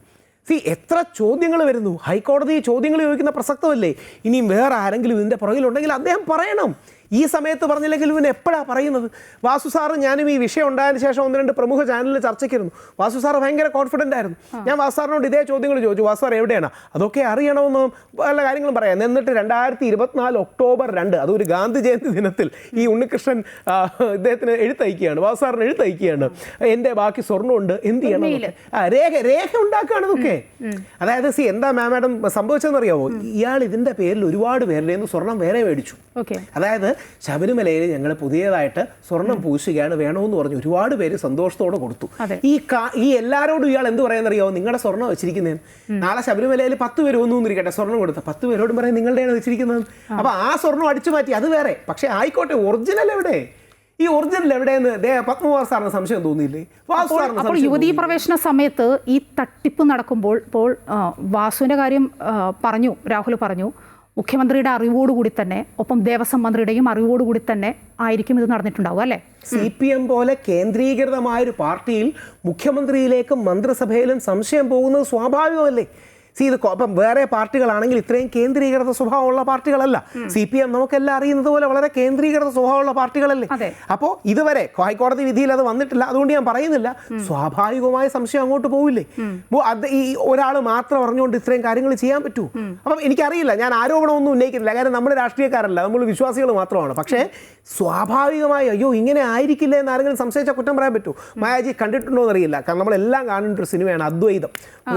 എത്ര ചോദ്യങ്ങൾ വരുന്നു. ഹൈക്കോടതി ചോദ്യങ്ങൾ ചോദിക്കുന്ന പ്രസക്തമല്ലേ? ഇനിയും വേറെ ആരെങ്കിലും ഇതിൻ്റെ പുറകിലുണ്ടെങ്കിൽ അദ്ദേഹം പറയണം. ഈ സമയത്ത് പറഞ്ഞില്ലെങ്കിൽ ഇവൻ എപ്പോഴാണ് പറയുന്നത്? വാസു സാറ് ഞാനും ഈ വിഷയം ഉണ്ടായതിനു ശേഷം 1-2 പ്രമുഖ ചാനലിൽ ചർച്ചയ്ക്കിരുന്നു. വാസു സാറ് ഭയങ്കര കോൺഫിഡൻ്റ് ആയിരുന്നു. ഞാൻ വാസു സാറിനോട് ഇതേ ചോദ്യങ്ങൾ ചോദിച്ചു. വാസു സാർ എവിടെയാണ്? അതൊക്കെ അറിയണമെന്ന് പല കാര്യങ്ങളും പറയാം. എന്നിട്ട് 2024 ഒക്ടോബർ 2, അതൊരു ഗാന്ധി ജയന്തി ദിനത്തിൽ ഈ ഉണ്ണികൃഷ്ണൻ ഇദ്ദേഹത്തിന് എഴുത്തയക്കുകയാണ്, വാസു സാറിന് എഴുത്തയക്കുകയാണ്, എൻ്റെ ബാക്കി സ്വർണ്ണമുണ്ട്, എന്ത് ചെയ്യണം? രേഖ ഉണ്ടാക്കുകയാണ് ഇതൊക്കെ. അതായത് എന്താ മാഡം സംഭവിച്ചതെന്ന് അറിയാമോ? ഇയാൾ ഇതിൻ്റെ പേരിൽ ഒരുപാട് പേരുടെ നിന്ന് സ്വർണം വേറെ മേടിച്ചു. അതായത് ശബരിമലയിൽ ഞങ്ങൾ പുതിയതായിട്ട് സ്വർണം പൂശുകയാണ്, വേണമെന്ന് പറഞ്ഞു ഒരുപാട് പേര് സന്തോഷത്തോടെ കൊടുത്തു. ഈ എല്ലാവരോടും ഇയാൾ എന്ത് പറയാന്നറിയാമോ? നിങ്ങളുടെ സ്വർണ്ണം വെച്ചിരിക്കുന്നതിന്. നാളെ ശബരിമലയിൽ 10 പേര് ഒന്നിരിക്കട്ടെ സ്വർണ്ണം കൊടുത്ത 10 പേരോടും പറയാം നിങ്ങളുടെയാണ് വെച്ചിരിക്കുന്നത്. അപ്പോൾ ആ സ്വർണ്ണം അടിച്ചു മാറ്റി, അത് വേറെ. പക്ഷേ ആയിക്കോട്ടെ, ഒറിജിനൽ എവിടെ? ഈ ഒറിജിനൽ എവിടെയെന്ന് പത്മകുമാർ സാറിന് സംശയം തോന്നിയില്ലേ? അപ്പോൾ യുവതീ പ്രവേശന സമയത്ത് ഈ തട്ടിപ്പ് നടക്കുമ്പോൾ ഇപ്പോൾ വാസുവിൻ്റെ കാര്യം പറഞ്ഞു, രാഹുൽ പറഞ്ഞു, മുഖ്യമന്ത്രിയുടെ അറിവോടുകൂടി തന്നെ, ഒപ്പം ദേവസ്വം മന്ത്രിയുടെയും അറിവോടുകൂടി തന്നെ ആയിരിക്കും ഇത് നടന്നിട്ടുണ്ടാവും അല്ലേ? CPM പോലെ കേന്ദ്രീകൃതമായൊരു പാർട്ടിയിൽ മുഖ്യമന്ത്രിയിലേക്കും മന്ത്രിസഭയിലും സംശയം പോകുന്നത് സ്വാഭാവികമല്ലേ? ഇത് ഇപ്പം വേറെ പാർട്ടികളാണെങ്കിൽ ഇത്രയും കേന്ദ്രീകൃത സ്വഭാവമുള്ള പാർട്ടികളല്ല. CPM നമുക്കെല്ലാം അറിയുന്നത് പോലെ വളരെ കേന്ദ്രീകൃത സ്വഭാവമുള്ള പാർട്ടികളല്ലേ? അപ്പോൾ ഇതുവരെ ഹൈക്കോടതി വിധിയിൽ അത് വന്നിട്ടില്ല, അതുകൊണ്ട് ഞാൻ പറയുന്നില്ല. സ്വാഭാവികമായ സംശയം അങ്ങോട്ട് പോവില്ലേ? അത് ഈ ഒരാൾ മാത്രം അറിഞ്ഞുകൊണ്ട് ഇത്രയും കാര്യങ്ങൾ ചെയ്യാൻ പറ്റൂ? അപ്പം എനിക്കറിയില്ല, ഞാൻ ആരോപണമൊന്നും ഉന്നയിക്കുന്നില്ല. കാര്യം നമ്മൾ രാഷ്ട്രീയക്കാരല്ല, നമ്മൾ വിശ്വാസികൾ മാത്രമാണ്. പക്ഷേ സ്വാഭാവികമായി അയ്യോ ഇങ്ങനെ ആയിരിക്കില്ല എന്ന് ആരെങ്കിലും സംശയിച്ചാൽ കുറ്റം പറയാൻ പറ്റൂ? മായാജി കണ്ടിട്ടുണ്ടോ എന്നറിയില്ല. കാരണം നമ്മളെല്ലാം കാണേണ്ട ഒരു സിനിമയാണ് അദ്വൈതം.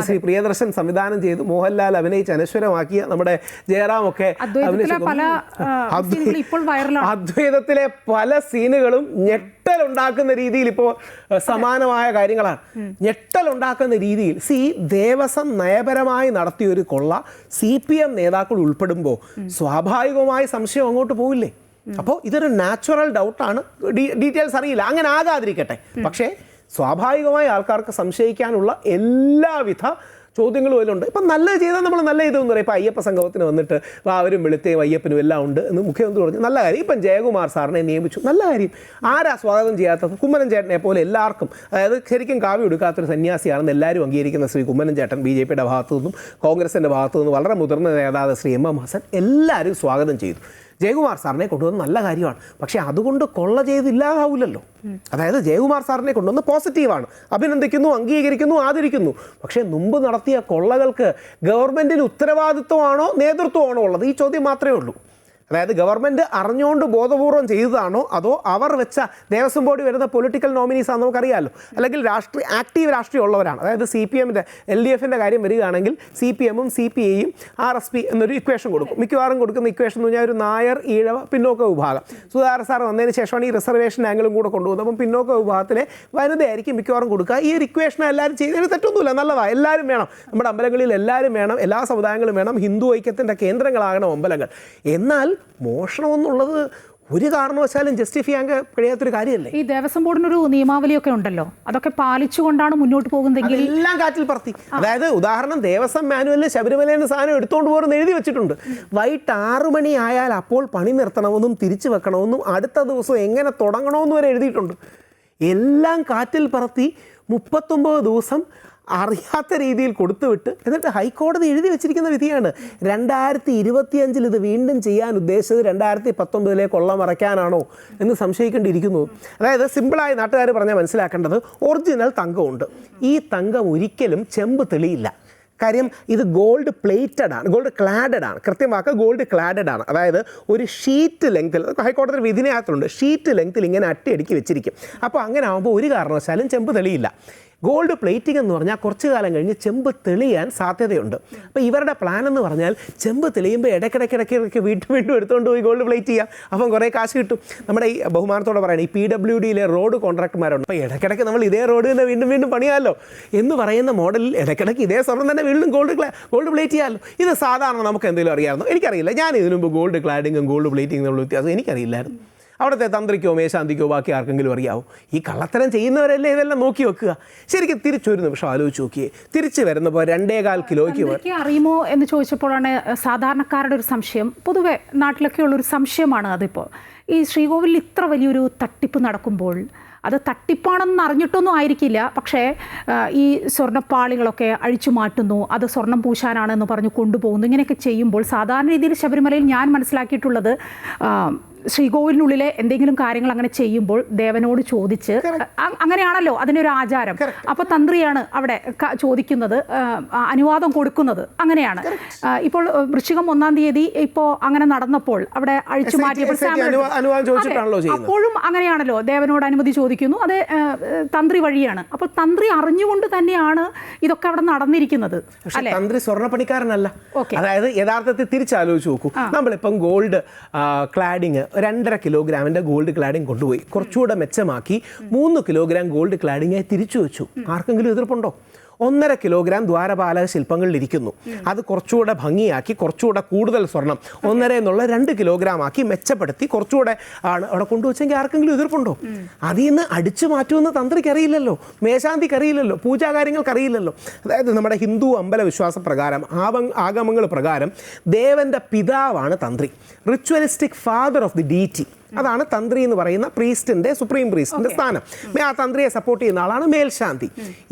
ശ്രീ പ്രിയദർശൻ സംവിധാനം ചെയ്ത് മോഹൻലാൽ അഭിനയിച്ച് അനശ്വരമാക്കിയ, നമ്മുടെ ജയറാം ഒക്കെ അദ്വൈതത്തിലെ പല സീനുകളും ഞെട്ടലുണ്ടാക്കുന്ന രീതിയിൽ ഇപ്പോൾ സമാനമായ കാര്യങ്ങളാണ്. ഞെട്ടലുണ്ടാക്കുന്ന രീതിയിൽ ദേവസ്വം നയപരമായി നടത്തിയൊരു കൊള്ള CPM നേതാക്കൾ ഉൾപ്പെടുമ്പോൾ സ്വാഭാവികമായി സംശയം അങ്ങോട്ട് പോവില്ലേ? അപ്പോൾ ഇതൊരു നാച്ചുറൽ ഡൗട്ടാണ്. ഡീറ്റെയിൽസ് അറിയില്ല, അങ്ങനെ ആകാതിരിക്കട്ടെ. പക്ഷേ സ്വാഭാവികമായി ആൾക്കാർക്ക് സംശയിക്കാനുള്ള എല്ലാവിധ ചോദ്യങ്ങളും അതിലുണ്ട്. ഇപ്പം നല്ലത് ചെയ്താൽ നമ്മൾ നല്ല ഇതെന്ന് പറയും. ഇപ്പം അയ്യപ്പ സംഗമത്തിന് വന്നിട്ട് അവരും വെളുത്തേയും അയ്യപ്പനും എല്ലാം ഉണ്ട് എന്ന് മുഖ്യമന്ത്രി പറഞ്ഞു. നല്ല കാര്യം. ഇപ്പം ജയകുമാർ സാറിനെ നിയമിച്ചു, നല്ല കാര്യം. ആരാ സ്വാഗതം ചെയ്യാത്തത്? കുമ്മനം ചേട്ടനെ പോലെ എല്ലാവർക്കും, അതായത് ശരിക്കും കാവ്യം എടുക്കാത്തൊരു സന്യാസിയാണെന്ന് എല്ലാവരും അംഗീകരിക്കുന്ന ശ്രീ കുമ്മനം ചേട്ടൻ, BJPയുടെ ഭാഗത്തു നിന്നും കോൺഗ്രസിൻ്റെ ഭാഗത്തു നിന്നും വളരെ മുതിർന്ന നേതാവ് ശ്രീ MM ഹസൻ, എല്ലാവരും സ്വാഗതം ചെയ്തു. ജയകുമാർ സാറിനെ കൊണ്ടുവന്ന് നല്ല കാര്യമാണ്. പക്ഷേ അതുകൊണ്ട് കൊള്ള ചെയ്തില്ലാതാവില്ലല്ലോ. അതായത് ജയകുമാർ സാറിനെ കൊണ്ടുവന്ന് പോസിറ്റീവാണ്, അഭിനന്ദിക്കുന്നു, അംഗീകരിക്കുന്നു, ആദരിക്കുന്നു. പക്ഷേ മുമ്പ് നടത്തിയ കൊള്ളകൾക്ക് ഗവൺമെൻറ്റിന് ഉത്തരവാദിത്വമാണോ നേതൃത്വമാണോ ഉള്ളത്? ഈ ചോദ്യം മാത്രമേ ഉള്ളൂ. അതായത് ഗവൺമെൻറ് അറിഞ്ഞുകൊണ്ട് ബോധപൂർവം ചെയ്തതാണോ, അതോ അവർ വെച്ച ദേവസ്വം ബോർഡിൽ വരുന്ന പൊളിറ്റിക്കൽ നോമിനീസാണെന്ന് നമുക്കറിയാമല്ലോ. അല്ലെങ്കിൽ ആക്റ്റീവ് രാഷ്ട്രീയം ഉള്ളവരാണ്. അതായത് CPMൻ്റെ LDFൻ്റെ കാര്യം വരികയാണെങ്കിൽ CPM-ഉം CPI-യും RSP എന്നൊരു ഇക്വേഷൻ കൊടുക്കും. മിക്കവാറും കൊടുക്കുന്ന ഇക്വേഷൻ എന്ന് പറഞ്ഞാൽ ഒരു നായർ, ഈഴവ, പിന്നോക്ക വിഭാഗം. സുധാകർ സാർ വന്നതിന് ശേഷമാണ് ഈ റിസർവേഷൻ ആംഗിളും കൂടെ കൊണ്ടുപോകുന്നത്. അപ്പം പിന്നോക്ക വിഭാഗത്തിലെ വനിതയായിരിക്കും മിക്കവാറും കൊടുക്കുക. ഈ ഒരു ഇക്വേഷൻ എല്ലാവരും ചെയ്തതിന് തെറ്റൊന്നുമില്ല, നല്ലതാണ്. എല്ലാവരും വേണം, നമ്മുടെ അമ്പലങ്ങളിൽ എല്ലാവരും വേണം, എല്ലാ സമുദായങ്ങളും വേണം, ഹിന്ദു ഐക്യത്തിൻ്റെ കേന്ദ്രങ്ങളാകണം അമ്പലങ്ങൾ. എന്നാൽ മോഷണം എന്നുള്ളത് ഒരു കാരണവശാലും ജസ്റ്റിഫൈ ചെയ്യാൻ കഴിയാത്തൊരു കാര്യമല്ലേ. ഈ ദേവസ്വം ബോർഡിനൊരു നിയമാവലിയൊക്കെ ഉണ്ടല്ലോ, അതൊക്കെ പാലിച്ചുകൊണ്ടാണ് മുന്നോട്ട് പോകുന്നതെങ്കിൽ എല്ലാം കാറ്റിൽ പറത്തി. അതായത് ഉദാഹരണം, ദേവസ്വം മാനുവലിൽ ശബരിമലയിൽ സാധനം എടുത്തുകൊണ്ട് പോകുന്നത് എഴുതി വെച്ചിട്ടുണ്ട്. വൈകിട്ട് 6 മണി ആയാൽ അപ്പോൾ പണി നിർത്തണമെന്നും തിരിച്ചു വെക്കണമെന്നും അടുത്ത ദിവസം എങ്ങനെ തുടങ്ങണമെന്നും വരെ എഴുതിയിട്ടുണ്ട്. എല്ലാം കാറ്റിൽ പറത്തി 39 ദിവസം അറിയാത്ത രീതിയിൽ കൊടുത്തുവിട്ട് എന്നിട്ട് ഹൈക്കോടതി എഴുതി വെച്ചിരിക്കുന്ന വിധിയാണ്. 2025 ഇത് വീണ്ടും ചെയ്യാൻ ഉദ്ദേശിച്ചത് 2019 കൊള്ള മറയ്ക്കാനാണോ എന്ന് സംശയിക്കേണ്ടിയിരിക്കുന്നു. അതായത് സിമ്പിളായി നാട്ടുകാർ പറഞ്ഞാൽ മനസ്സിലാക്കേണ്ടത്, ഒറിജിനൽ തങ്കമുണ്ട്. ഈ തങ്കം ഒരിക്കലും ചെമ്പ് തെളിയില്ല. കാര്യം ഇത് ഗോൾഡ് പ്ലേറ്റഡ് ആണ്, ഗോൾഡ് ക്ലാഡഡ് ആണ്. കൃത്യമാക്കുക, ഗോൾഡ് ക്ലാഡഡ് ആണ്. അതായത് ഒരു ഷീറ്റ് ലെങ്ത്തിൽ, ഹൈക്കോടതി വിധിനകത്തുണ്ട്, ഷീറ്റ് ലെങ്ത്തിൽ ഇങ്ങനെ അട്ടിയടുക്കി വെച്ചിരിക്കും. അപ്പോൾ അങ്ങനെ ആകുമ്പോൾ ഒരു കാരണവശാലും ചെമ്പ് തെളിയില്ല. ഗോൾഡ് പ്ലേറ്റിംഗ് എന്ന് പറഞ്ഞാൽ കുറച്ച് കാലം കഴിഞ്ഞ് ചെമ്പ് തെളിയാൻ സാധ്യതയുണ്ട്. അപ്പോൾ ഇവരുടെ പ്ലാൻ എന്ന് പറഞ്ഞാൽ ചെമ്പ് തെളിയുമ്പോൾ ഇടയ്ക്കിടയ്ക്ക് വീണ്ടും എടുത്തുകൊണ്ട് പോയി ഗോൾഡ് പ്ലേറ്റ് ചെയ്യാം, അപ്പം കുറേ കാശ് കിട്ടും. നമ്മുടെ ഈ ബഹുമാനത്തോടെ പറയണം, ഈ PWDയിലെ റോഡ് കോൺട്രാക്ടർമാരുണ്ട്. അപ്പോൾ ഇടയ്ക്കിടയ്ക്ക് നമ്മൾ ഇതേ റോഡ് തന്നെ വീണ്ടും പണിയാമല്ലോ എന്ന് പറയുന്ന മോഡലിൽ ഇടയ്ക്കിടയ്ക്ക് ഇതേ സ്വർണ്ണം തന്നെ വീണ്ടും ഗോൾഡ് പ്ലേറ്റ് ചെയ്യാമല്ലോ. ഇത് സാധാരണ നമുക്ക് എന്തെങ്കിലും അറിയാമായിരുന്നു? എനിക്കറിയില്ല. ഞാൻ ഇതിനു മുമ്പ് ഗോൾഡ് ക്ലാഡിങ്ങും ഗോൾഡ് പ്ലേറ്റിംഗും തമ്മിലുള്ള വ്യത്യാസം എനിക്കറിയില്ലായിരുന്നു. അവിടുത്തെ തന്ത്രിക്കോ മേശാന്തിക്കോ ബാക്കി ആർക്കെങ്കിലും അറിയാവോ? ഈ കള്ളത്തരം ചെയ്യുന്നവരല്ലേ ഇതെല്ലാം നോക്കി വെക്കുക. ശരിക്കും തിരിച്ചൊരു നിമിഷം ആലോചിച്ച് നോക്കിയേ, തിരിച്ച് വരുന്നപ്പോൾ 2.25 കിലോയ്ക്ക് അറിയുമോ എന്ന് ചോദിച്ചപ്പോഴാണ് സാധാരണക്കാരുടെ ഒരു സംശയം, പൊതുവെ നാട്ടിലൊക്കെ ഉള്ളൊരു സംശയമാണ് അതിപ്പോൾ. ഈ ശ്രീകോവിലിൽ ഇത്ര വലിയൊരു തട്ടിപ്പ് നടക്കുമ്പോൾ അത് തട്ടിപ്പാണെന്ന് അറിഞ്ഞിട്ടൊന്നും ആയിരിക്കില്ല, പക്ഷേ ഈ സ്വർണ്ണപ്പാളികളൊക്കെ അഴിച്ചു മാറ്റുന്നു, അത് സ്വർണം പൂശാനാണെന്ന് പറഞ്ഞ് കൊണ്ടുപോകുന്നു. ഇങ്ങനെയൊക്കെ ചെയ്യുമ്പോൾ സാധാരണ രീതിയിൽ ശബരിമലയിൽ ഞാൻ മനസ്സിലാക്കിയിട്ടുള്ളത്, ശ്രീകോവിലിനുള്ളിലെ എന്തെങ്കിലും കാര്യങ്ങൾ അങ്ങനെ ചെയ്യുമ്പോൾ ദേവനോട് ചോദിച്ച്, അങ്ങനെയാണല്ലോ അതിനൊരു ആചാരം. അപ്പോൾ തന്ത്രിയാണ് അവിടെ ചോദിക്കുന്നത്, അനുവാദം കൊടുക്കുന്നത്. അങ്ങനെയാണ് ഇപ്പോൾ വൃശ്ചികം 1-ാം തീയതി ഇപ്പോൾ അങ്ങനെ നടന്നപ്പോൾ അവിടെ അഴിച്ചു മാറ്റിയപ്പോൾ അപ്പോഴും അങ്ങനെയാണല്ലോ, ദേവനോട് അനുമതി ചോദിക്കുന്നു, അത് തന്ത്രി വഴിയാണ്. അപ്പോൾ തന്ത്രി അറിഞ്ഞുകൊണ്ട് തന്നെയാണ് ഇതൊക്കെ അവിടെ നടന്നിരിക്കുന്നത്. തന്ത്രി സ്വർണ്ണപ്പണിക്കാരനല്ല. അതായത് യഥാർത്ഥത്തിൽ തിരിച്ചാലോചിച്ച് നോക്കൂ, നമ്മളിപ്പം ഗോൾഡ് ക്ലാഡിങ് 2.5 കിലോഗ്രാമിൻ്റെ ഗോൾഡ് ക്ലാഡിങ് കൊണ്ടുപോയി കുറച്ചുകൂടെ മെച്ചമാക്കി 3 കിലോഗ്രാം ഗോൾഡ് ക്ലാഡിങ്ങായി തിരിച്ചു വെച്ചു. ആർക്കെങ്കിലും എതിർപ്പുണ്ടോ? 1.5 കിലോഗ്രാം ദ്വാരപാലക ശില്പങ്ങളിലിരിക്കുന്നു. അത് കുറച്ചുകൂടെ ഭംഗിയാക്കി കുറച്ചുകൂടെ കൂടുതൽ സ്വർണം 1.5 എന്നുള്ള 2 കിലോഗ്രാം ആക്കി മെച്ചപ്പെടുത്തി കുറച്ചുകൂടെ ആണ് അവിടെ കൊണ്ടുവച്ചെങ്കിൽ ആർക്കെങ്കിലും എതിർപ്പുണ്ടോ? അതിൽ നിന്ന് അടിച്ചു മാറ്റുമെന്ന് തന്ത്രിക്ക് അറിയില്ലല്ലോ, മേശാന്തിക്ക് അറിയില്ലല്ലോ, പൂജാകാര്യങ്ങൾക്ക് അറിയില്ലല്ലോ. അതായത് നമ്മുടെ ഹിന്ദു അമ്പല വിശ്വാസപ്രകാരം, ആഗമങ്ങൾ പ്രകാരം ദേവൻ്റെ പിതാവാണ് തന്ത്രി, ritualistic father of the deity. അതാണ് തന്ത്രി എന്ന് പറയുന്ന പ്രീസ്റ്റിൻ്റെ, സുപ്രീം പ്രീസ്റ്റിൻ്റെ സ്ഥാനം. ആ തന്ത്രിയെ സപ്പോർട്ട് ചെയ്യുന്ന ആളാണ് മേൽശാന്തി.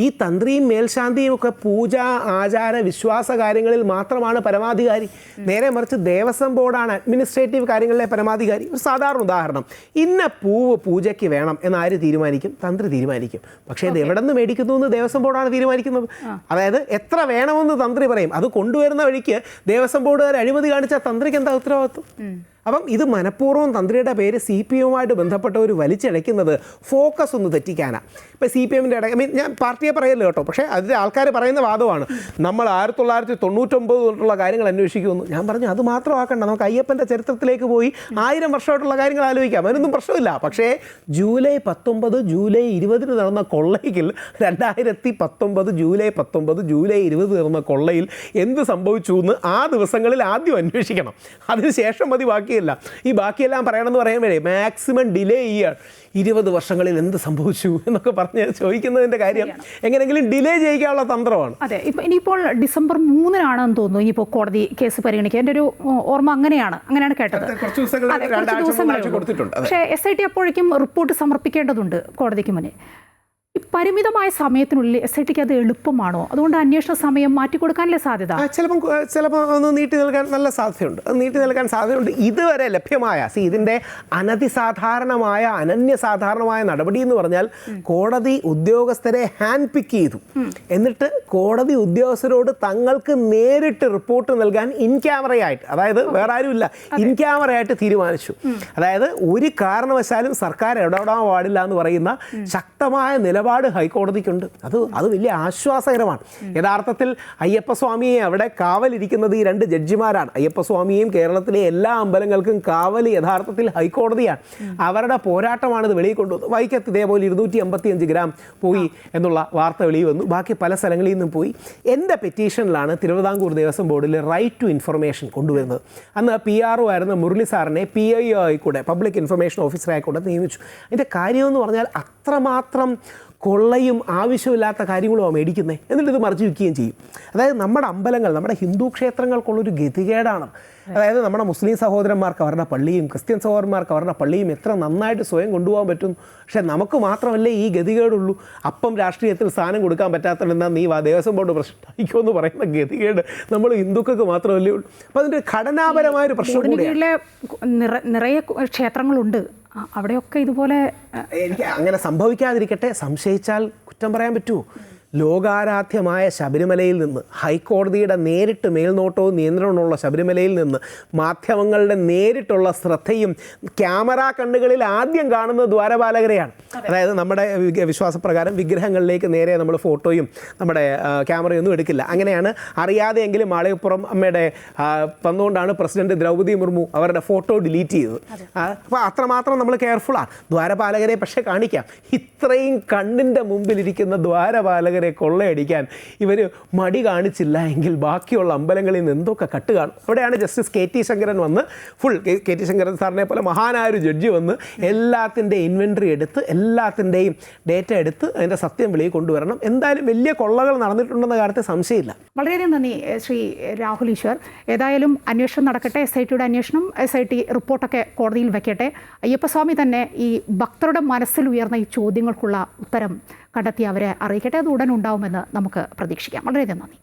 ഈ തന്ത്രിയും മേൽശാന്തിയും ഒക്കെ പൂജ, ആചാര, വിശ്വാസ കാര്യങ്ങളിൽ മാത്രമാണ് പരമാധികാരി. നേരെ മറിച്ച് ദേവസ്വം ബോർഡാണ് അഡ്മിനിസ്ട്രേറ്റീവ് കാര്യങ്ങളിലെ പരമാധികാരി. ഒരു സാധാരണ ഉദാഹരണം, ഇന്ന പൂവ് പൂജയ്ക്ക് വേണം എന്ന് ആര് തീരുമാനിക്കും? തന്ത്രി തീരുമാനിക്കും. പക്ഷേ ഇത് എവിടെ നിന്ന് മേടിക്കുന്നു എന്ന് ദേവസ്വം ബോർഡാണ് തീരുമാനിക്കുന്നത്. അതായത് എത്ര വേണമെന്ന് തന്ത്രി പറയും, അത് കൊണ്ടുവരുന്ന വഴിക്ക് ദേവസ്വം ബോർഡുകാർ അഴിമതി കാണിച്ചാൽ തന്ത്രിക്ക് എന്താ ഉത്തരവാദിത്വം? അപ്പം ഇത് മനഃപൂർവ്വം തന്ത്രിയുടെ പേര് CPM-യുമായിട്ട് ബന്ധപ്പെട്ടവർ വലിച്ചടയ്ക്കുന്നത് ഫോക്കസ് ഒന്ന് തെറ്റിക്കാനാണ്. ഇപ്പോൾ CPM-ൻ്റെ ഇടയ്ക്ക് ഞാൻ പാർട്ടിയെ പറയല്ലോ കേട്ടോ, പക്ഷേ അതിൽ ആൾക്കാർ പറയുന്ന വാദമാണ് നമ്മൾ 1999 തൊട്ടുള്ള കാര്യങ്ങൾ അന്വേഷിക്കുമെന്ന്. ഞാൻ പറഞ്ഞു അത് മാത്രമാക്കണ്ട, നമുക്ക് അയ്യപ്പൻ്റെ ചരിത്രത്തിലേക്ക് പോയി 1000 വർഷമായിട്ടുള്ള കാര്യങ്ങൾ ആലോചിക്കാം, അതിനൊന്നും പ്രശ്നമില്ല. പക്ഷേ ജൂലൈ 19 ജൂലൈ 20 നടന്ന കൊള്ളയിൽ, 2019 ജൂലൈ 19 ജൂലൈ 20 നടന്ന കൊള്ളയിൽ എന്ത് സംഭവിച്ചു എന്ന് ആ ദിവസങ്ങളിൽ ആദ്യം അന്വേഷിക്കണം. അതിനുശേഷം മതി ബാക്കി. ഈ ബാക്കിയെല്ലാം പറയണമെന്ന് പറയുമ്പോഴേ മാക്സിമം ഡിലേ ചെയ്യുക. 20 വർഷങ്ങളിൽ എന്ത് സംഭവിച്ചു എന്നൊക്കെ പറഞ്ഞ് ചോദിക്കുന്നതിൻ്റെ കാര്യം എങ്ങനെയെങ്കിലും ഡിലേ ചെയ്യിക്കാനുള്ള തന്ത്രമാണ്. അതെ, ഇനിയിപ്പോൾ ഡിസംബർ 3-നാണെന്ന് തോന്നുന്നു ഇനിയിപ്പോൾ കോടതി കേസ് പരിഗണിക്കുക. എൻ്റെ ഒരു ഓർമ്മ അങ്ങനെയാണ് കേട്ടത്. കുറച്ച് ദിവസങ്ങൾ കൊടുത്തിട്ടുണ്ട്. പക്ഷേ SIT അപ്പോഴേക്കും റിപ്പോർട്ട് സമർപ്പിക്കേണ്ടതുണ്ട് കോടതിക്ക് മുന്നേ. ഈ പരിമിതമായ സമയത്തിനുള്ളിൽ SITക്ക് അത് എളുപ്പമാണോ? അതുകൊണ്ട് അന്വേഷണ സമയം മാറ്റിക്കൊടുക്കാനല്ലേ സാധ്യത? ചിലപ്പോൾ ഒന്ന് നീട്ടി നൽകാൻ നല്ല സാധ്യതയുണ്ട്. അത് നീട്ടി നൽകാൻ സാധ്യതയുണ്ട്. ഇതുവരെ ലഭ്യമായ ഇതിൻ്റെ അനധിസാധാരണമായ, അനന്യസാധാരണമായ നടപടി എന്ന് പറഞ്ഞാൽ കോടതി ഉദ്യോഗസ്ഥരെ ഹാൻഡ് പിക്ക് ചെയ്തു. എന്നിട്ട് കോടതി ഉദ്യോഗസ്ഥരോട് തങ്ങൾക്ക് നേരിട്ട് റിപ്പോർട്ട് നൽകാൻ ഇൻ ക്യാമറയായിട്ട്, അതായത് വേറെ ആരുമില്ല, ഇൻ ക്യാമറയായിട്ട് തീരുമാനിച്ചു. അതായത് ഒരു കാരണവശാലും സർക്കാർ ഇടപെടാൻ പാടില്ല എന്ന് പറയുന്ന ശക്തമായ നിലപാട് നിലപാട് ഹൈക്കോടതിക്കുണ്ട്. അത് വലിയ ആശ്വാസകരമാണ്. യഥാർത്ഥത്തിൽ അയ്യപ്പസ്വാമിയെ അവിടെ കാവലിരിക്കുന്നത് ഈ 2 ജഡ്ജിമാരാണ്. അയ്യപ്പസ്വാമിയും കേരളത്തിലെ എല്ലാ അമ്പലങ്ങൾക്കും കാവൽ യഥാർത്ഥത്തിൽ ഹൈക്കോടതിയാണ്. അവരുടെ പോരാട്ടമാണിത് വെളിയിൽ കൊണ്ടുവന്നത്. വൈക്കത്ത് ഇതേപോലെ 255 ഗ്രാം പോയി എന്നുള്ള വാർത്ത വെളിയിൽ വന്നു. ബാക്കി പല സ്ഥലങ്ങളിൽ നിന്നും പോയി. എൻ്റെ പെറ്റീഷനിലാണ് തിരുവിതാംകൂർ ദേവസ്വം ബോർഡിൽ റൈറ്റ് ടു ഇൻഫർമേഷൻ കൊണ്ടുവരുന്നത്. അന്ന് PRO ആയിരുന്ന മുരളി സാറിനെ PIO ആയിക്കൂടെ, പബ്ലിക് ഇൻഫർമേഷൻ ഓഫീസറായിക്കൂടെ നിയമിച്ചു. അതിൻ്റെ കാര്യമെന്ന് പറഞ്ഞാൽ അത്രമാത്രം കൊള്ളയും ആവശ്യമില്ലാത്ത കാര്യങ്ങളുമാണ് മേടിക്കുന്നത്. എന്നിട്ട് ഇത് മറിച്ച് വയ്ക്കുകയും ചെയ്യും. അതായത് നമ്മുടെ അമ്പലങ്ങൾ, നമ്മുടെ ഹിന്ദു ക്ഷേത്രങ്ങൾക്കുള്ളൊരു ഗതികേടാണ്. അതായത് നമ്മുടെ മുസ്ലിം സഹോദരന്മാർക്ക് അവരുടെ പള്ളിയും ക്രിസ്ത്യൻ സഹോദരന്മാർക്ക് അവരുടെ പള്ളിയും എത്ര നന്നായിട്ട് സ്വയം കൊണ്ടുപോകാൻ പറ്റും. പക്ഷേ നമുക്ക് മാത്രമല്ലേ ഈ ഗതികേടുള്ളൂ. അപ്പം രാഷ്ട്രീയത്തിൽ സ്ഥാനം കൊടുക്കാൻ പറ്റാത്തതെന്നാൽ നീ ദേവസ്വം ബോർഡ് പ്രശ്നമായിക്കോ എന്ന് പറയുന്ന ഗതികേട് നമ്മൾ ഹിന്ദുക്കൾക്ക് മാത്രമല്ലേ ഉള്ളൂ. അപ്പോൾ അതിൻ്റെ ഘടനാപരമായൊരു പ്രശ്നം കൂടിയാണ്. നിറയെ ക്ഷേത്രങ്ങളുണ്ട്, അവിടെയൊക്കെ ഇതുപോലെ എനിക്ക് അങ്ങനെ സംഭവിക്കാതിരിക്കട്ടെ. സംശയിച്ചാൽ കുറ്റം പറയാൻ പറ്റുമോ? ലോകാരാധ്യമായ ശബരിമലയിൽ നിന്ന്, ഹൈക്കോടതിയുടെ നേരിട്ട് മേൽനോട്ടവും നിയന്ത്രണമുള്ള ശബരിമലയിൽ നിന്ന്, മാധ്യമങ്ങളുടെ നേരിട്ടുള്ള ശ്രദ്ധയും ക്യാമറ കണ്ണുകളിൽ ആദ്യം കാണുന്നത് ദ്വാരപാലകരെയാണ്. അതായത് നമ്മുടെ വിശ്വാസപ്രകാരം വിഗ്രഹങ്ങളിലേക്ക് നേരെ നമ്മൾ ഫോട്ടോയും നമ്മുടെ ക്യാമറയൊന്നും എടുക്കില്ല. അങ്ങനെയാണ് അറിയാതെയെങ്കിലും മാളികപ്പുറം അമ്മയുടെ വന്നുകൊണ്ടാണ് പ്രസിഡന്റ് ദ്രൗപദി മുർമു അവരുടെ ഫോട്ടോ ഡിലീറ്റ് ചെയ്തത്. അപ്പോൾ അത്രമാത്രം നമ്മൾ കെയർഫുള്ളാണ്. ദ്വാരപാലകരെ പക്ഷേ കാണിക്കാം. ഇത്രയും കണ്ണിൻ്റെ മുമ്പിലിരിക്കുന്ന ദ്വാരപാലകരെ കൊള്ളയടിക്കാൻ ഇവർ മടി കാണിച്ചില്ല എങ്കിൽ ബാക്കിയുള്ള അമ്പലങ്ങളിൽ നിന്ന് എന്തൊക്കെ കട്ട് കാണും. അവിടെയാണ് ജസ്റ്റിസ് KT ശങ്കരൻ വന്ന് KT ശങ്കരൻ സാറിനെ പോലെ മഹാനായൊരു ജഡ്ജി വന്ന് എല്ലാത്തിൻ്റെയും ഇൻവെൻട്രി എടുത്ത് എല്ലാത്തിൻ്റെയും ഡേറ്റ എടുത്ത് അതിൻ്റെ സത്യം വെളിയിൽ കൊണ്ടുവരണം. എന്തായാലും വലിയ കൊള്ളകൾ നടന്നിട്ടുണ്ടെന്ന കാര്യത്തിൽ സംശയമില്ല. വളരെയധികം നന്ദി ശ്രീ രാഹുൽ ഈശ്വർ. ഏതായാലും അന്വേഷണം നടക്കട്ടെ. SIT അന്വേഷണം, SIT റിപ്പോർട്ടൊക്കെ കോടതിയിൽ വയ്ക്കട്ടെ. അയ്യപ്പസ്വാമി തന്നെ ഈ ഭക്തരുടെ മനസ്സിൽ ഉയർന്ന ഈ ചോദ്യങ്ങൾക്കുള്ള ഉത്തരം കണ്ടെത്തി അവരെ അറിയിക്കട്ടെ. അത് ഉടൻ ഉണ്ടാവുമെന്ന് നമുക്ക് പ്രതീക്ഷിക്കാം. വളരെയധികം നന്ദി.